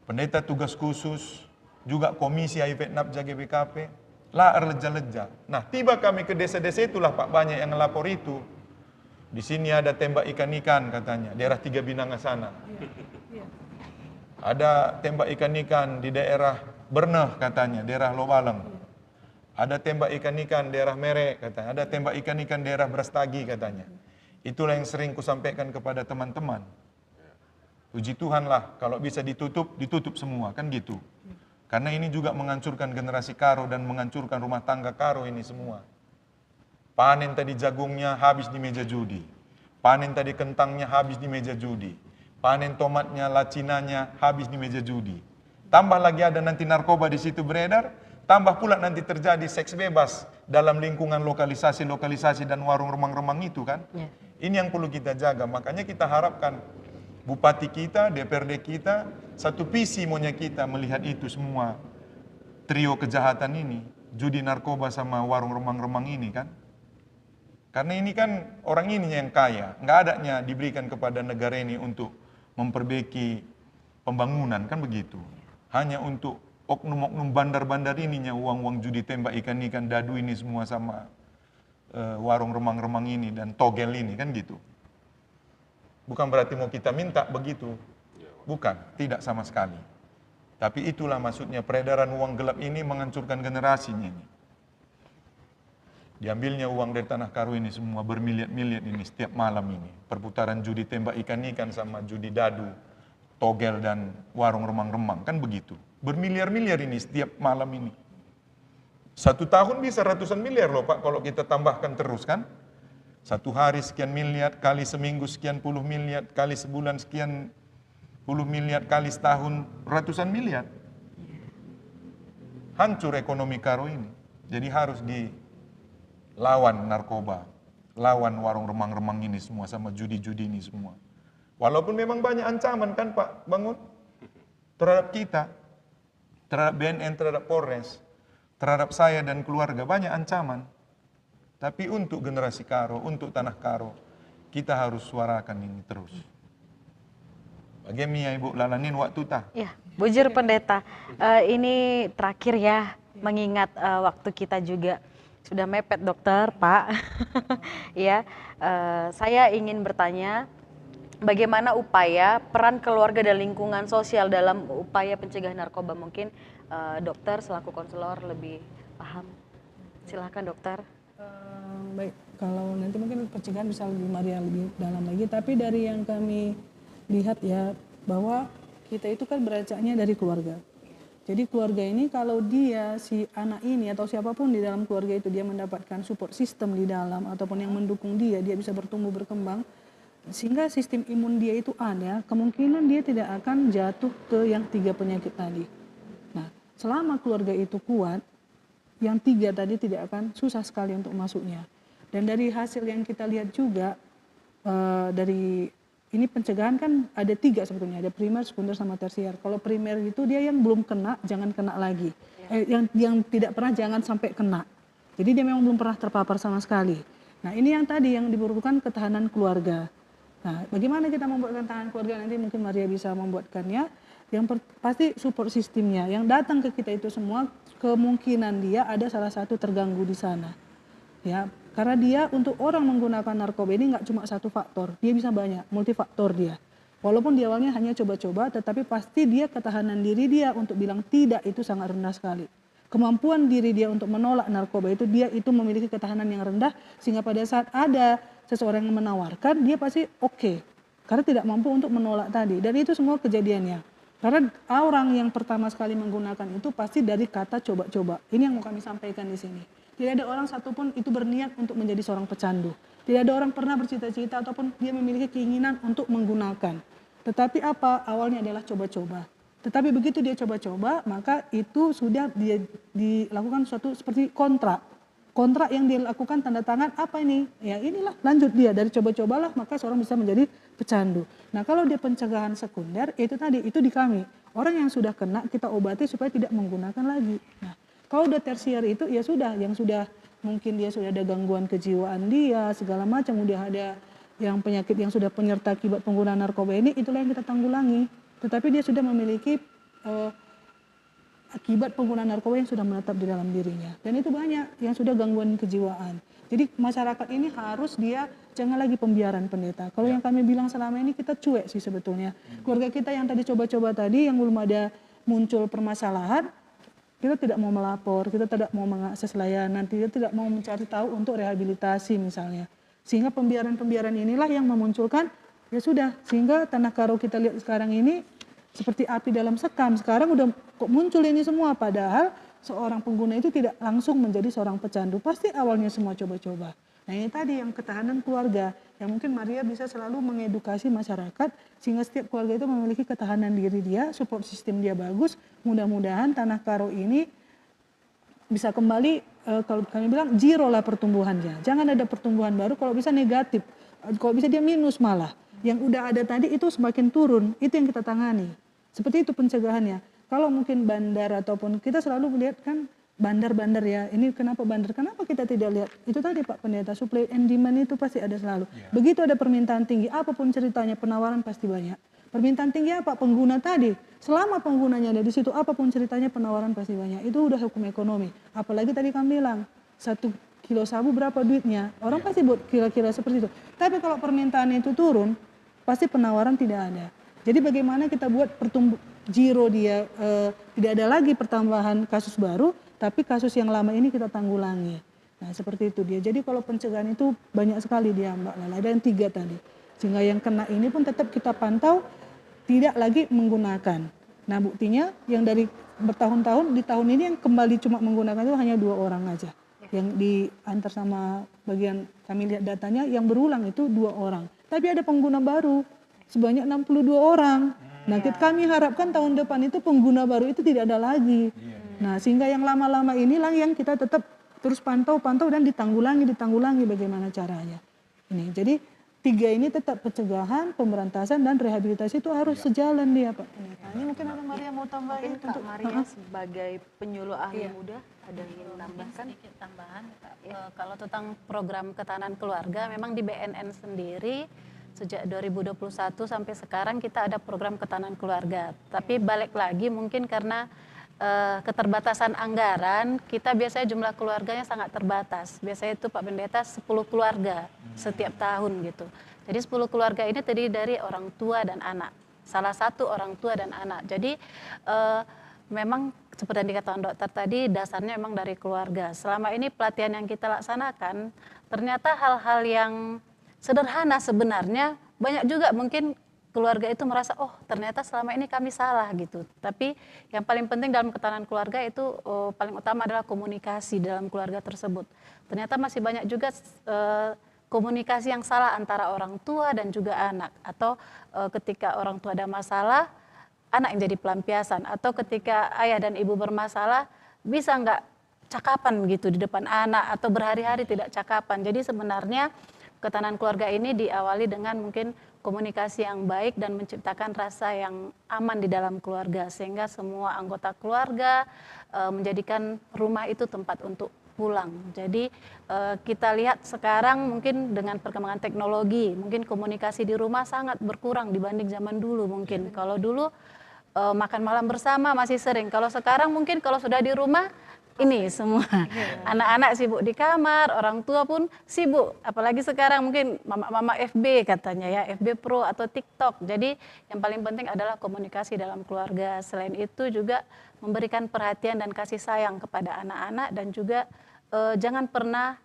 pendeta tugas khusus, juga Komisi AIPET Napja GBKP, lah leja-leja. Nah, tiba kami ke desa-desa itulah Pak, banyak yang ngelapor itu. Di sini ada tembak ikan-ikan katanya, daerah Tiga Binanga sana. Ada tembak ikan-ikan di daerah Berneh katanya, daerah Lobaleng. Ada tembak ikan-ikan daerah Merek katanya, ada tembak ikan-ikan daerah Brastagi katanya. Itulah yang sering kusampaikan kepada teman-teman. Puji Tuhan lah, kalau bisa ditutup, ditutup semua, kan gitu. Karena ini juga menghancurkan generasi Karo dan menghancurkan rumah tangga Karo ini semua. Panen tadi jagungnya habis di meja judi. Panen tadi kentangnya habis di meja judi. Panen tomatnya, lacinanya habis di meja judi. Tambah lagi ada nanti narkoba di situ beredar, tambah pula nanti terjadi seks bebas dalam lingkungan lokalisasi-lokalisasi dan warung remang-remang itu kan. Ya. Ini yang perlu kita jaga. Makanya kita harapkan Bupati kita, DPRD kita, satu visi maunya kita melihat itu semua trio kejahatan ini, judi narkoba sama warung remang-remang ini kan. Karena ini kan orang ini yang kaya, nggak adanya diberikan kepada negara ini untuk memperbaiki pembangunan kan begitu. Hanya untuk oknum-oknum bandar-bandar ininya uang-uang judi tembak ikan-ikan dadu ini semua sama warung remang-remang ini dan togel ini kan gitu. Bukan berarti mau kita minta begitu. Bukan, tidak sama sekali. Tapi itulah maksudnya peredaran uang gelap ini menghancurkan generasinya ini. Diambilnya uang dari Tanah Karo ini semua bermiliar-miliar ini setiap malam ini. Perputaran judi tembak ikan-ikan sama judi dadu, togel dan warung remang-remang kan begitu. Bermiliar-miliar ini setiap malam ini. 1 tahun bisa ratusan miliar loh Pak kalau kita tambahkan terus kan. 1 hari sekian miliar, kali seminggu sekian puluh miliar, kali sebulan sekian puluh miliar, kali setahun ratusan miliar. Hancur ekonomi Karo ini. Jadi harus dilawan narkoba, lawan warung remang-remang ini semua sama judi-judi ini semua. Walaupun memang banyak ancaman kan Pak Bangun terhadap kita, terhadap BNN, terhadap Polres, terhadap saya dan keluarga banyak ancaman. Tapi untuk generasi Karo, untuk Tanah Karo, kita harus suarakan ini terus. Bagaimana Ibu Lalanin waktu tah? Ya, bujur pendeta. Ini terakhir ya, mengingat waktu kita juga sudah mepet dokter, Pak. Ya, saya ingin bertanya, bagaimana upaya peran keluarga dan lingkungan sosial dalam upaya pencegahan narkoba? Mungkin dokter selaku konselor lebih paham. Silakan dokter. Baik, kalau nanti mungkin pencegahan bisa lebih Maria lebih dalam lagi. Tapi dari yang kami lihat ya bahwa kita itu kan beracanya dari keluarga. Jadi keluarga ini kalau dia si anak ini atau siapapun di dalam keluarga itu dia mendapatkan support system di dalam ataupun yang mendukung dia bisa bertumbuh berkembang sehingga sistem imun dia itu ada, kemungkinan dia tidak akan jatuh ke yang 3 penyakit tadi. Nah, selama keluarga itu kuat, yang 3 tadi tidak akan susah sekali untuk masuknya. Dan dari hasil yang kita lihat juga dari ini pencegahan kan ada 3 sebetulnya, ada primer, sekunder, sama tersier. Kalau primer itu dia yang belum kena, jangan kena lagi. Yang tidak pernah, jangan sampai kena. Jadi dia memang belum pernah terpapar sama sekali. Nah ini yang tadi yang dibutuhkan ketahanan keluarga. Nah bagaimana kita membuat ketahanan keluarga, nanti mungkin Maria bisa membuatkannya. Pasti support sistemnya, yang datang ke kita itu semua kemungkinan dia ada salah satu terganggu di sana. Ya, karena dia untuk orang menggunakan narkoba ini nggak cuma satu faktor, dia bisa banyak, multifaktor dia. Walaupun di awalnya hanya coba-coba, tetapi pasti dia ketahanan diri dia untuk bilang tidak itu sangat rendah sekali. Kemampuan diri dia untuk menolak narkoba itu, dia itu memiliki ketahanan yang rendah, sehingga pada saat ada seseorang yang menawarkan, dia pasti oke. Karena tidak mampu untuk menolak tadi, dan itu semua kejadiannya. Karena orang yang pertama sekali menggunakan itu pasti dari kata coba-coba. Ini yang mau kami sampaikan di sini. Tidak ada orang satupun itu berniat untuk menjadi seorang pecandu. Tidak ada orang pernah bercita-cita ataupun dia memiliki keinginan untuk menggunakan. Tetapi apa? Awalnya adalah coba-coba. Tetapi begitu dia coba-coba, maka itu sudah dia dilakukan suatu seperti kontrak. Kontrak yang dilakukan tanda tangan, apa ini? Ya inilah, lanjut dia. Dari coba-cobalah, maka seorang bisa menjadi pecandu. Nah kalau dia pencegahan sekunder, itu tadi, itu di kami. Orang yang sudah kena, kita obati supaya tidak menggunakan lagi. Nah, kalau udah tersier itu ya sudah, yang sudah mungkin dia sudah ada gangguan kejiwaan dia, segala macam, udah ada yang penyakit yang sudah penyerta akibat penggunaan narkoba ini, itulah yang kita tanggulangi. Tetapi dia sudah memiliki akibat penggunaan narkoba yang sudah menetap di dalam dirinya. Dan itu banyak yang sudah gangguan kejiwaan. Jadi masyarakat ini harus dia jangan lagi pembiaran pendeta. Kalau yang kami bilang selama ini kita cuek sih sebetulnya. Keluarga kita yang tadi coba-coba tadi yang belum ada muncul permasalahan, kita tidak mau melapor, kita tidak mau mengakses layanan, kita tidak mau mencari tahu untuk rehabilitasi misalnya. Sehingga pembiaran-pembiaran inilah yang memunculkan, ya sudah, sehingga Tanah Karo kita lihat sekarang ini seperti api dalam sekam. Sekarang udah kok muncul ini semua, padahal seorang pengguna itu tidak langsung menjadi seorang pecandu. Pasti awalnya semua coba-coba. Nah ini tadi yang ketahanan keluarga, yang mungkin Maria bisa selalu mengedukasi masyarakat, sehingga setiap keluarga itu memiliki ketahanan diri dia, support sistem dia bagus. Mudah-mudahan Tanah Karo ini bisa kembali, kalau kami bilang, zero lah pertumbuhannya. Jangan ada pertumbuhan baru, kalau bisa negatif. Kalau bisa dia minus malah. Yang udah ada tadi itu semakin turun, itu yang kita tangani. Seperti itu pencegahannya. Kalau mungkin bandar ataupun kita selalu melihat kan bandar-bandar ya, ini kenapa bandar? Kenapa kita tidak lihat? Itu tadi Pak Pendeta, supply and demand itu pasti ada selalu. Begitu ada permintaan tinggi, apapun ceritanya, penawaran pasti banyak. Permintaan tinggi apa? Pengguna tadi. Selama penggunanya ada di situ, apapun ceritanya, penawaran pasti banyak. Itu udah hukum ekonomi. Apalagi tadi kami bilang, 1 kilo sabu berapa duitnya? Orang pasti buat kira-kira seperti itu. Tapi kalau permintaan itu turun, pasti penawaran tidak ada. Jadi bagaimana kita buat zero dia, tidak ada lagi pertambahan kasus baru, tapi kasus yang lama ini kita tanggulangi. Nah seperti itu dia. Jadi kalau pencegahan itu banyak sekali dia Mbak Lala. Ada yang 3 tadi. Sehingga yang kena ini pun tetap kita pantau, tidak lagi menggunakan. Nah buktinya yang dari bertahun-tahun, di tahun ini yang kembali cuma menggunakan itu hanya 2 orang aja. Yang diantar sama bagian kami lihat datanya, yang berulang itu 2 orang. Tapi ada pengguna baru sebanyak 62 orang. Nah kami harapkan tahun depan itu pengguna baru itu tidak ada lagi. Nah sehingga yang lama-lama inilah yang kita tetap terus pantau dan ditanggulangi bagaimana caranya. Ini jadi 3 ini tetap pencegahan, pemberantasan dan rehabilitasi itu harus sejalan dia Pak. Ini mungkin ada Maria mau tambahin Mungkin Kak Maria sebagai penyuluh ahli muda ada yang ingin menambahkan? Sedikit tambahan, kalau tentang program ketahanan keluarga, memang di BNN sendiri sejak 2021 sampai sekarang kita ada program ketahanan keluarga. Tapi balik lagi mungkin karena keterbatasan anggaran, kita biasanya jumlah keluarganya sangat terbatas. Biasanya itu Pak Pendeta 10 keluarga setiap tahun gitu. Jadi 10 keluarga ini terdiri dari orang tua dan anak. Salah satu orang tua dan anak. Jadi memang seperti yang dikatakan dokter tadi, dasarnya memang dari keluarga. Selama ini pelatihan yang kita laksanakan, ternyata hal-hal yang sederhana sebenarnya, banyak juga mungkin keluarga itu merasa, oh ternyata selama ini kami salah gitu. Tapi yang paling penting dalam ketahanan keluarga itu paling utama adalah komunikasi dalam keluarga tersebut. Ternyata masih banyak juga komunikasi yang salah antara orang tua dan juga anak. Atau ketika orang tua ada masalah, anak yang jadi pelampiasan. Atau ketika ayah dan ibu bermasalah, bisa nggak cakapan gitu di depan anak atau berhari-hari tidak cakapan. Jadi sebenarnya ketahanan keluarga ini diawali dengan mungkin komunikasi yang baik dan menciptakan rasa yang aman di dalam keluarga, sehingga semua anggota keluarga menjadikan rumah itu tempat untuk pulang. Jadi kita lihat sekarang mungkin dengan perkembangan teknologi, mungkin komunikasi di rumah sangat berkurang dibanding zaman dulu mungkin. Kalau dulu makan malam bersama masih sering, kalau sekarang mungkin kalau sudah di rumah ini semua anak-anak sibuk di kamar, orang tua pun sibuk, apalagi sekarang mungkin mama-mama FB katanya ya, FB Pro atau TikTok. Jadi yang paling penting adalah komunikasi dalam keluarga. Selain itu juga memberikan perhatian dan kasih sayang kepada anak-anak, dan juga jangan pernah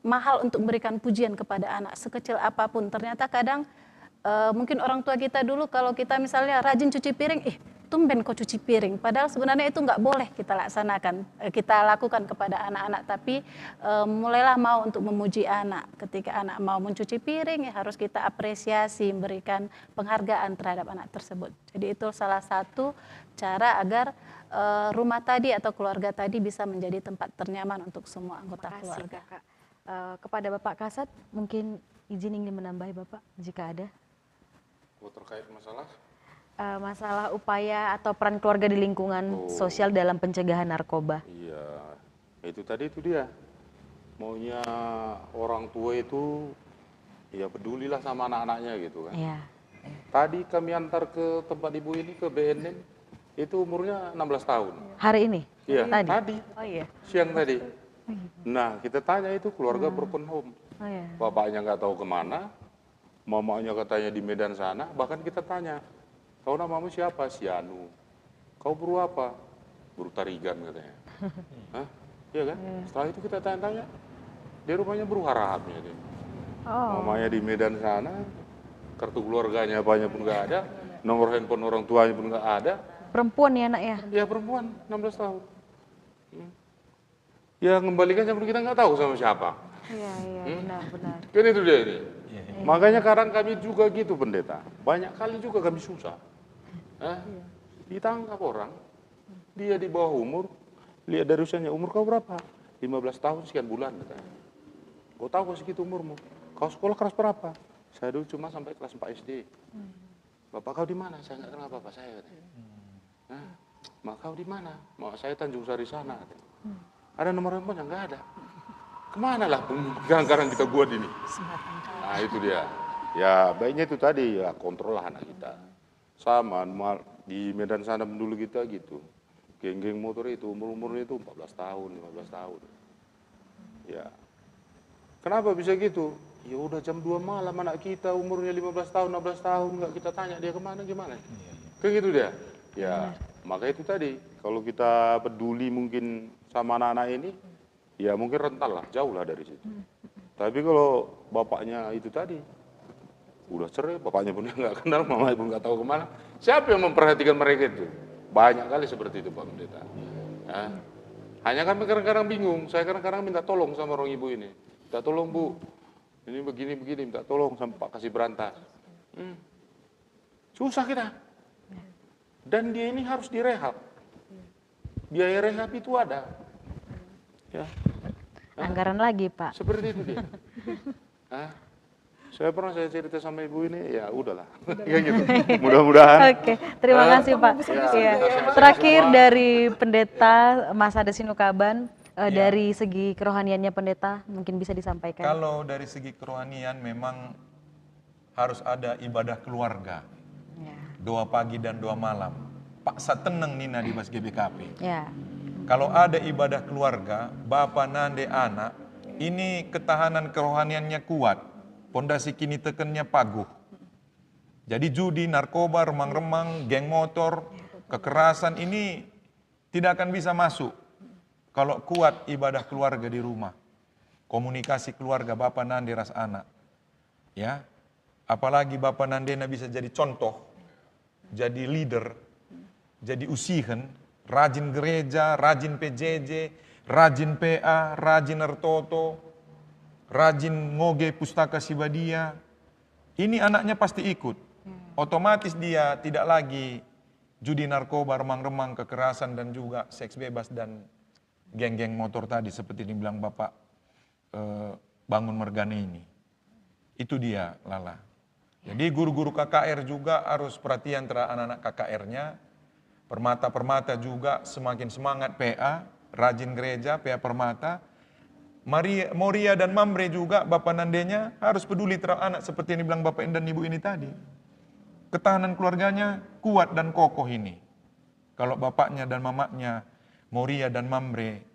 mahal untuk memberikan pujian kepada anak sekecil apapun. Ternyata kadang mungkin orang tua kita dulu kalau kita misalnya rajin cuci piring, tumben kok cuci piring. Padahal sebenarnya itu nggak boleh kita laksanakan, kita lakukan kepada anak-anak. Tapi mulailah mau untuk memuji anak. Ketika anak mau mencuci piring, ya harus kita apresiasi, memberikan penghargaan terhadap anak tersebut. Jadi itu salah satu cara agar rumah tadi atau keluarga tadi bisa menjadi tempat ternyaman untuk semua anggota keluarga. Kakak. Kepada Bapak Kasat, mungkin izin ingin menambahi Bapak jika ada. Terkait masalah? Masalah upaya atau peran keluarga di lingkungan sosial dalam pencegahan narkoba. Iya, itu tadi itu dia. Maunya orang tua itu ya pedulilah sama anak-anaknya gitu kan. Iya. Tadi kami antar ke tempat ibu ini, ke BNN, itu umurnya 16 tahun. Hari ini? Iya, tadi. Oh iya. Siang tadi. Nah, kita tanya itu keluarga broken home. Oh iya. Bapaknya nggak tahu kemana, mamanya katanya di Medan sana, bahkan kita tanya, kau namamu siapa? Si Anu. Kau buru apa? Buru tarigan katanya. Hah? Iya kan? Setelah itu kita tanya-tanya, dia rumahnya buru harahap ya. Mamanya di Medan sana, kartu keluarganya apanya pun nggak ada, nomor handphone orang tuanya pun nggak ada. Perempuan ya anak ya? Ya perempuan, 16 tahun. Ya ngembalikannya pun kita nggak tahu sama siapa. Iya, benar-benar. Kan itu dia ini. Makanya kadang kami juga gitu pendeta. Banyak kali juga kami susah. Ditangkap orang, dia di bawah umur, lihat dari usianya, umur kau berapa? 15 tahun sekian bulan katanya. Kau tahu kau segitu umurmu? Kau sekolah kelas berapa? Saya dulu cuma sampai kelas 4 SD. Bapak kau di mana? Saya nggak kenal bapak saya katanya. Mak kau di mana? Mak saya Tanjung Sari sana katanya. Ada nomor handphone yang nggak ada. Kemana lah sekarang kita buat ini? Nah itu dia. Ya baiknya itu tadi ya kontrol lah anak kita. Sama di Medan sana dulu kita gitu. Geng-geng motor itu umurnya itu 14 tahun, 15 tahun. Ya. Kenapa bisa gitu? Ya udah jam 2 malam anak kita umurnya 15 tahun, 16 tahun nggak kita tanya dia kemana gimana? Kayak gitu dia. Ya maka itu tadi kalau kita peduli mungkin sama anak-anak ini, ya mungkin rentan lah, jauh lah dari situ. Tapi kalau bapaknya itu tadi, udah cerai, bapaknya pun nggak kenal, mamanya pun nggak tahu kemana. Siapa yang memperhatikan mereka itu? Banyak kali seperti itu Pak Pendeta. Nah, hanya kami kadang-kadang bingung, saya kadang-kadang minta tolong sama orang ibu ini. Minta tolong Bu, ini begini-begini, minta tolong sama Pak Kasih Berantas. Susah kita. Dan dia ini harus direhab. Biaya rehab itu ada. Ya. Anggaran lagi Pak. Seperti itu dia. Saya pernah cerita sama ibu ini, ya udahlah. Kayak gitu. Mudah-mudahan. Oke, terima kasih Pak. Iya. Terakhir dari Pendeta Mas Ade Sinukaban, dari segi kerohaniannya Pendeta mungkin bisa disampaikan. Kalau dari segi kerohanian memang harus ada ibadah keluarga. Doa pagi dan doa malam. Paksa tenang Nina di Bas GBKP. Ya. Kalau ada ibadah keluarga, Bapa Nande anak, ini ketahanan kerohaniannya kuat. Pondasi kini tekennya paguh. Jadi judi, narkoba, remang-remang, geng motor, kekerasan ini tidak akan bisa masuk. Kalau kuat ibadah keluarga di rumah. Komunikasi keluarga Bapa Nande ras anak. Ya. Apalagi Bapa Nandena bisa jadi contoh. Jadi leader, jadi usihen, rajin gereja, rajin PJJ, rajin PA, rajin Ertoto, rajin ngoge pustaka Sibadia. Ini anaknya pasti ikut. Otomatis dia tidak lagi judi, narkoba, remang-remang, kekerasan dan juga seks bebas dan geng-geng motor tadi seperti dibilang Bapak bangun mergane ini. Itu dia Lala. Jadi guru-guru KKR juga harus perhatian terhadap anak-anak KKR-nya. Permata-permata juga semakin semangat PA, rajin gereja, PA Permata. Moria dan Mamre juga Bapak Nandenya harus peduli terhadap anak seperti yang dibilang Bapak dan Ibu ini tadi. Ketahanan keluarganya kuat dan kokoh ini. Kalau bapaknya dan mamanya, Moria dan Mamre,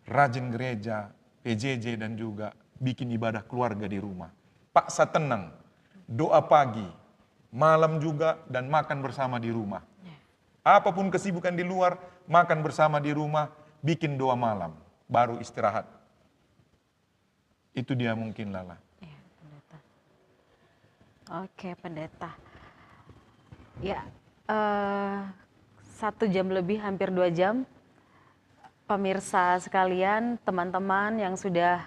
rajin gereja, PJJ dan juga bikin ibadah keluarga di rumah. Paksa tenang, doa pagi, malam juga dan makan bersama di rumah. Apapun kesibukan di luar, makan bersama di rumah, bikin doa malam, baru istirahat. Itu dia mungkin Lala. Ya, pendeta. Oke, pendeta. Ya, 1 jam lebih, hampir 2 jam. Pemirsa sekalian, teman-teman yang sudah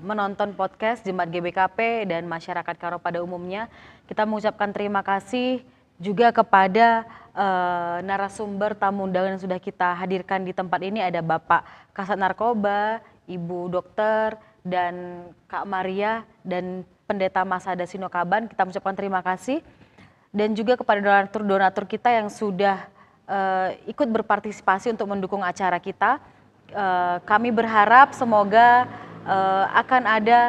menonton podcast Jemaat GBKP dan masyarakat Karo pada umumnya, kita mengucapkan terima kasih juga kepada narasumber tamu undangan yang sudah kita hadirkan di tempat ini. Ada Bapak Kasat Narkoba, Ibu Dokter, dan Kak Maria, dan Pendeta Masada Sinokaban. Kita mengucapkan terima kasih. Dan juga kepada donatur-donatur kita yang sudah ikut berpartisipasi untuk mendukung acara kita. Kami berharap semoga akan ada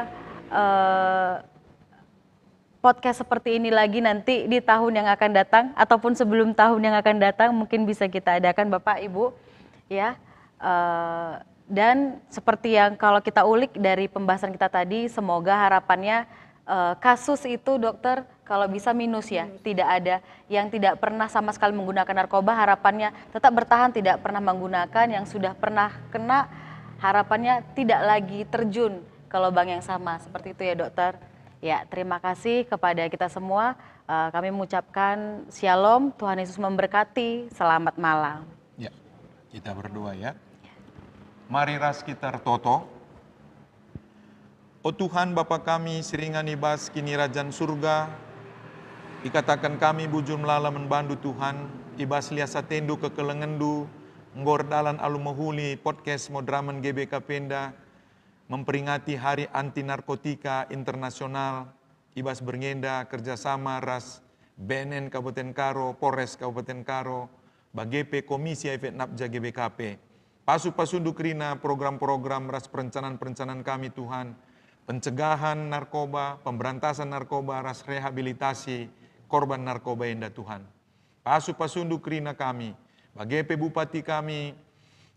podcast seperti ini lagi nanti di tahun yang akan datang, ataupun sebelum tahun yang akan datang mungkin bisa kita adakan Bapak Ibu, ya. Dan seperti yang kalau kita ulik dari pembahasan kita tadi, semoga harapannya kasus itu dokter kalau bisa minus ya, tidak ada yang tidak pernah sama sekali menggunakan narkoba, harapannya tetap bertahan tidak pernah menggunakan, yang sudah pernah kena harapannya tidak lagi terjun ke lubang yang sama, seperti itu ya dokter. Ya, terima kasih kepada kita semua. Kami mengucapkan Shalom, Tuhan Yesus memberkati, selamat malam. Ya, kita berdoa ya. Mari ras kita toto. O Tuhan Bapa kami, siringani bas kini rajan surga, ikatakan kami bujur melala membandu Tuhan, ibas liasa tendu kekelengendu, ngordalan alumahuli podcast modraman GBK Penda, memperingati Hari Anti Narkotika Internasional, ibas berngenda kerjasama ras BNN Kabupaten Karo, Polres Kabupaten Karo, BGP Komisi Efek Napja GBKP, pasu-pasundu krina program-program ras perencanaan kami Tuhan, pencegahan narkoba, pemberantasan narkoba, ras rehabilitasi korban narkoba enda Tuhan. Pasu-pasundu krina kami, BGP Bupati kami,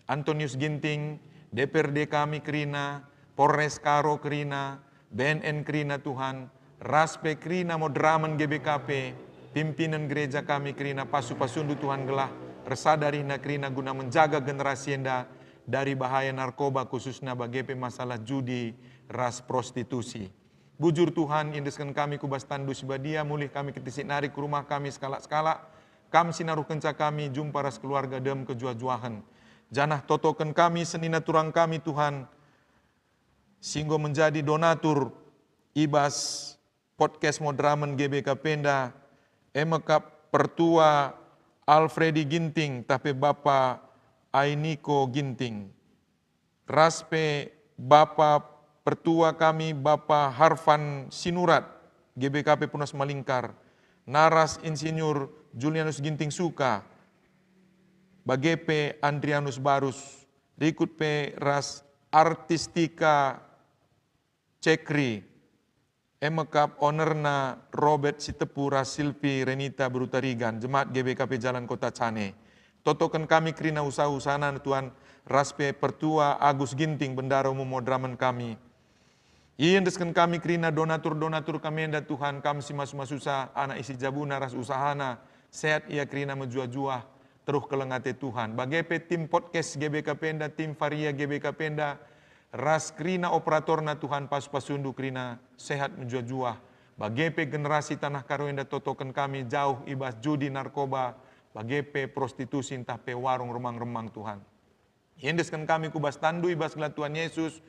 Antonius Ginting, DPRD kami krina, Polres Karo krina, BNN krina Tuhan, Raspe krina modraman GBKP, pimpinan gereja kami krina, pasu-pasundu Tuhan gelah, resadarina krina guna menjaga generasi enda dari bahaya narkoba khususnya BGP masalah judi, ras prostitusi. Bujur Tuhan, indeskan kami kubas tandu sibadia, mulih kami ketisik narik ke rumah kami skala-skala, kami sinaruh kenca kami, jumpa ras keluarga dem kejua-juahan. Janah totokan kami, senina turang kami Tuhan, sehingga menjadi donatur ibas podcast modraman GBK Penda, emekap pertua Alfredi Ginting, tapi Bapak Ainiko Ginting. Raspe Bapak pertua kami Bapak Harfan Sinurat, GBKP Punas Malingkar. Naras Insinyur Julianus Ginting Suka, BGP Andrianus Barus, Rikut P. Ras Artistika Cekri, emekap onerna Robert Sitepura Silvi Renita Brutarigan, Jemaat GBKP Jalan Kota Cane. Totokan kami krina usaha-usahana Tuhan, Raspe Pertua Agus Ginting, Bendara Umum Modraman kami. Iendeskan kami krina donatur-donatur kami enda Tuhan, kami si mas-masusa, anak isi jabuna ras usahana, sehat ia krina menjua-juah, teruh kelengate Tuhan. Bagepe tim podcast GBK Penda, tim Varia GBK Penda, ras krina operatorna Tuhan pas-pasundu krina sehat menjua-juah. Bagepe generasi tanah Karo enda totokan kami jauh ibas judi narkoba, bagepe prostitusi entah pe warung remang-remang Tuhan. Iendeskan kami kubas tandu ibas gelat Tuhan Yesus,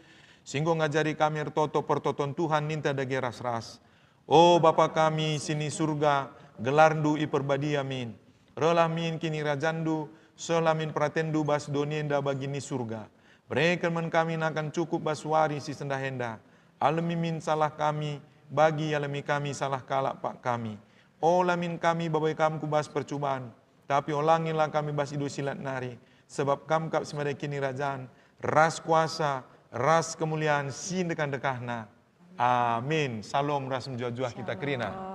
singgo ngajari kami ertoto pertoton Tuhan ninta dage ras-ras. Oh Bapa kami sini surga, gelarndu iperbadia min. Relah min kini rajandu, selamin pratendu bas donienda bagini surga. Berikan men kami nakan cukup baswari si sendahenda. Alamimin salah kami, bagi alami kami salah kalak pak kami. Olamin kami babai kami kubas percubaan, tapi olangilah kami bas idu silat nari. Sebab kam kap semada kini rajaan, ras kuasa, ras kemuliaan, sin dekan dekahna. Amin. Salam ras menjuah kita kerina.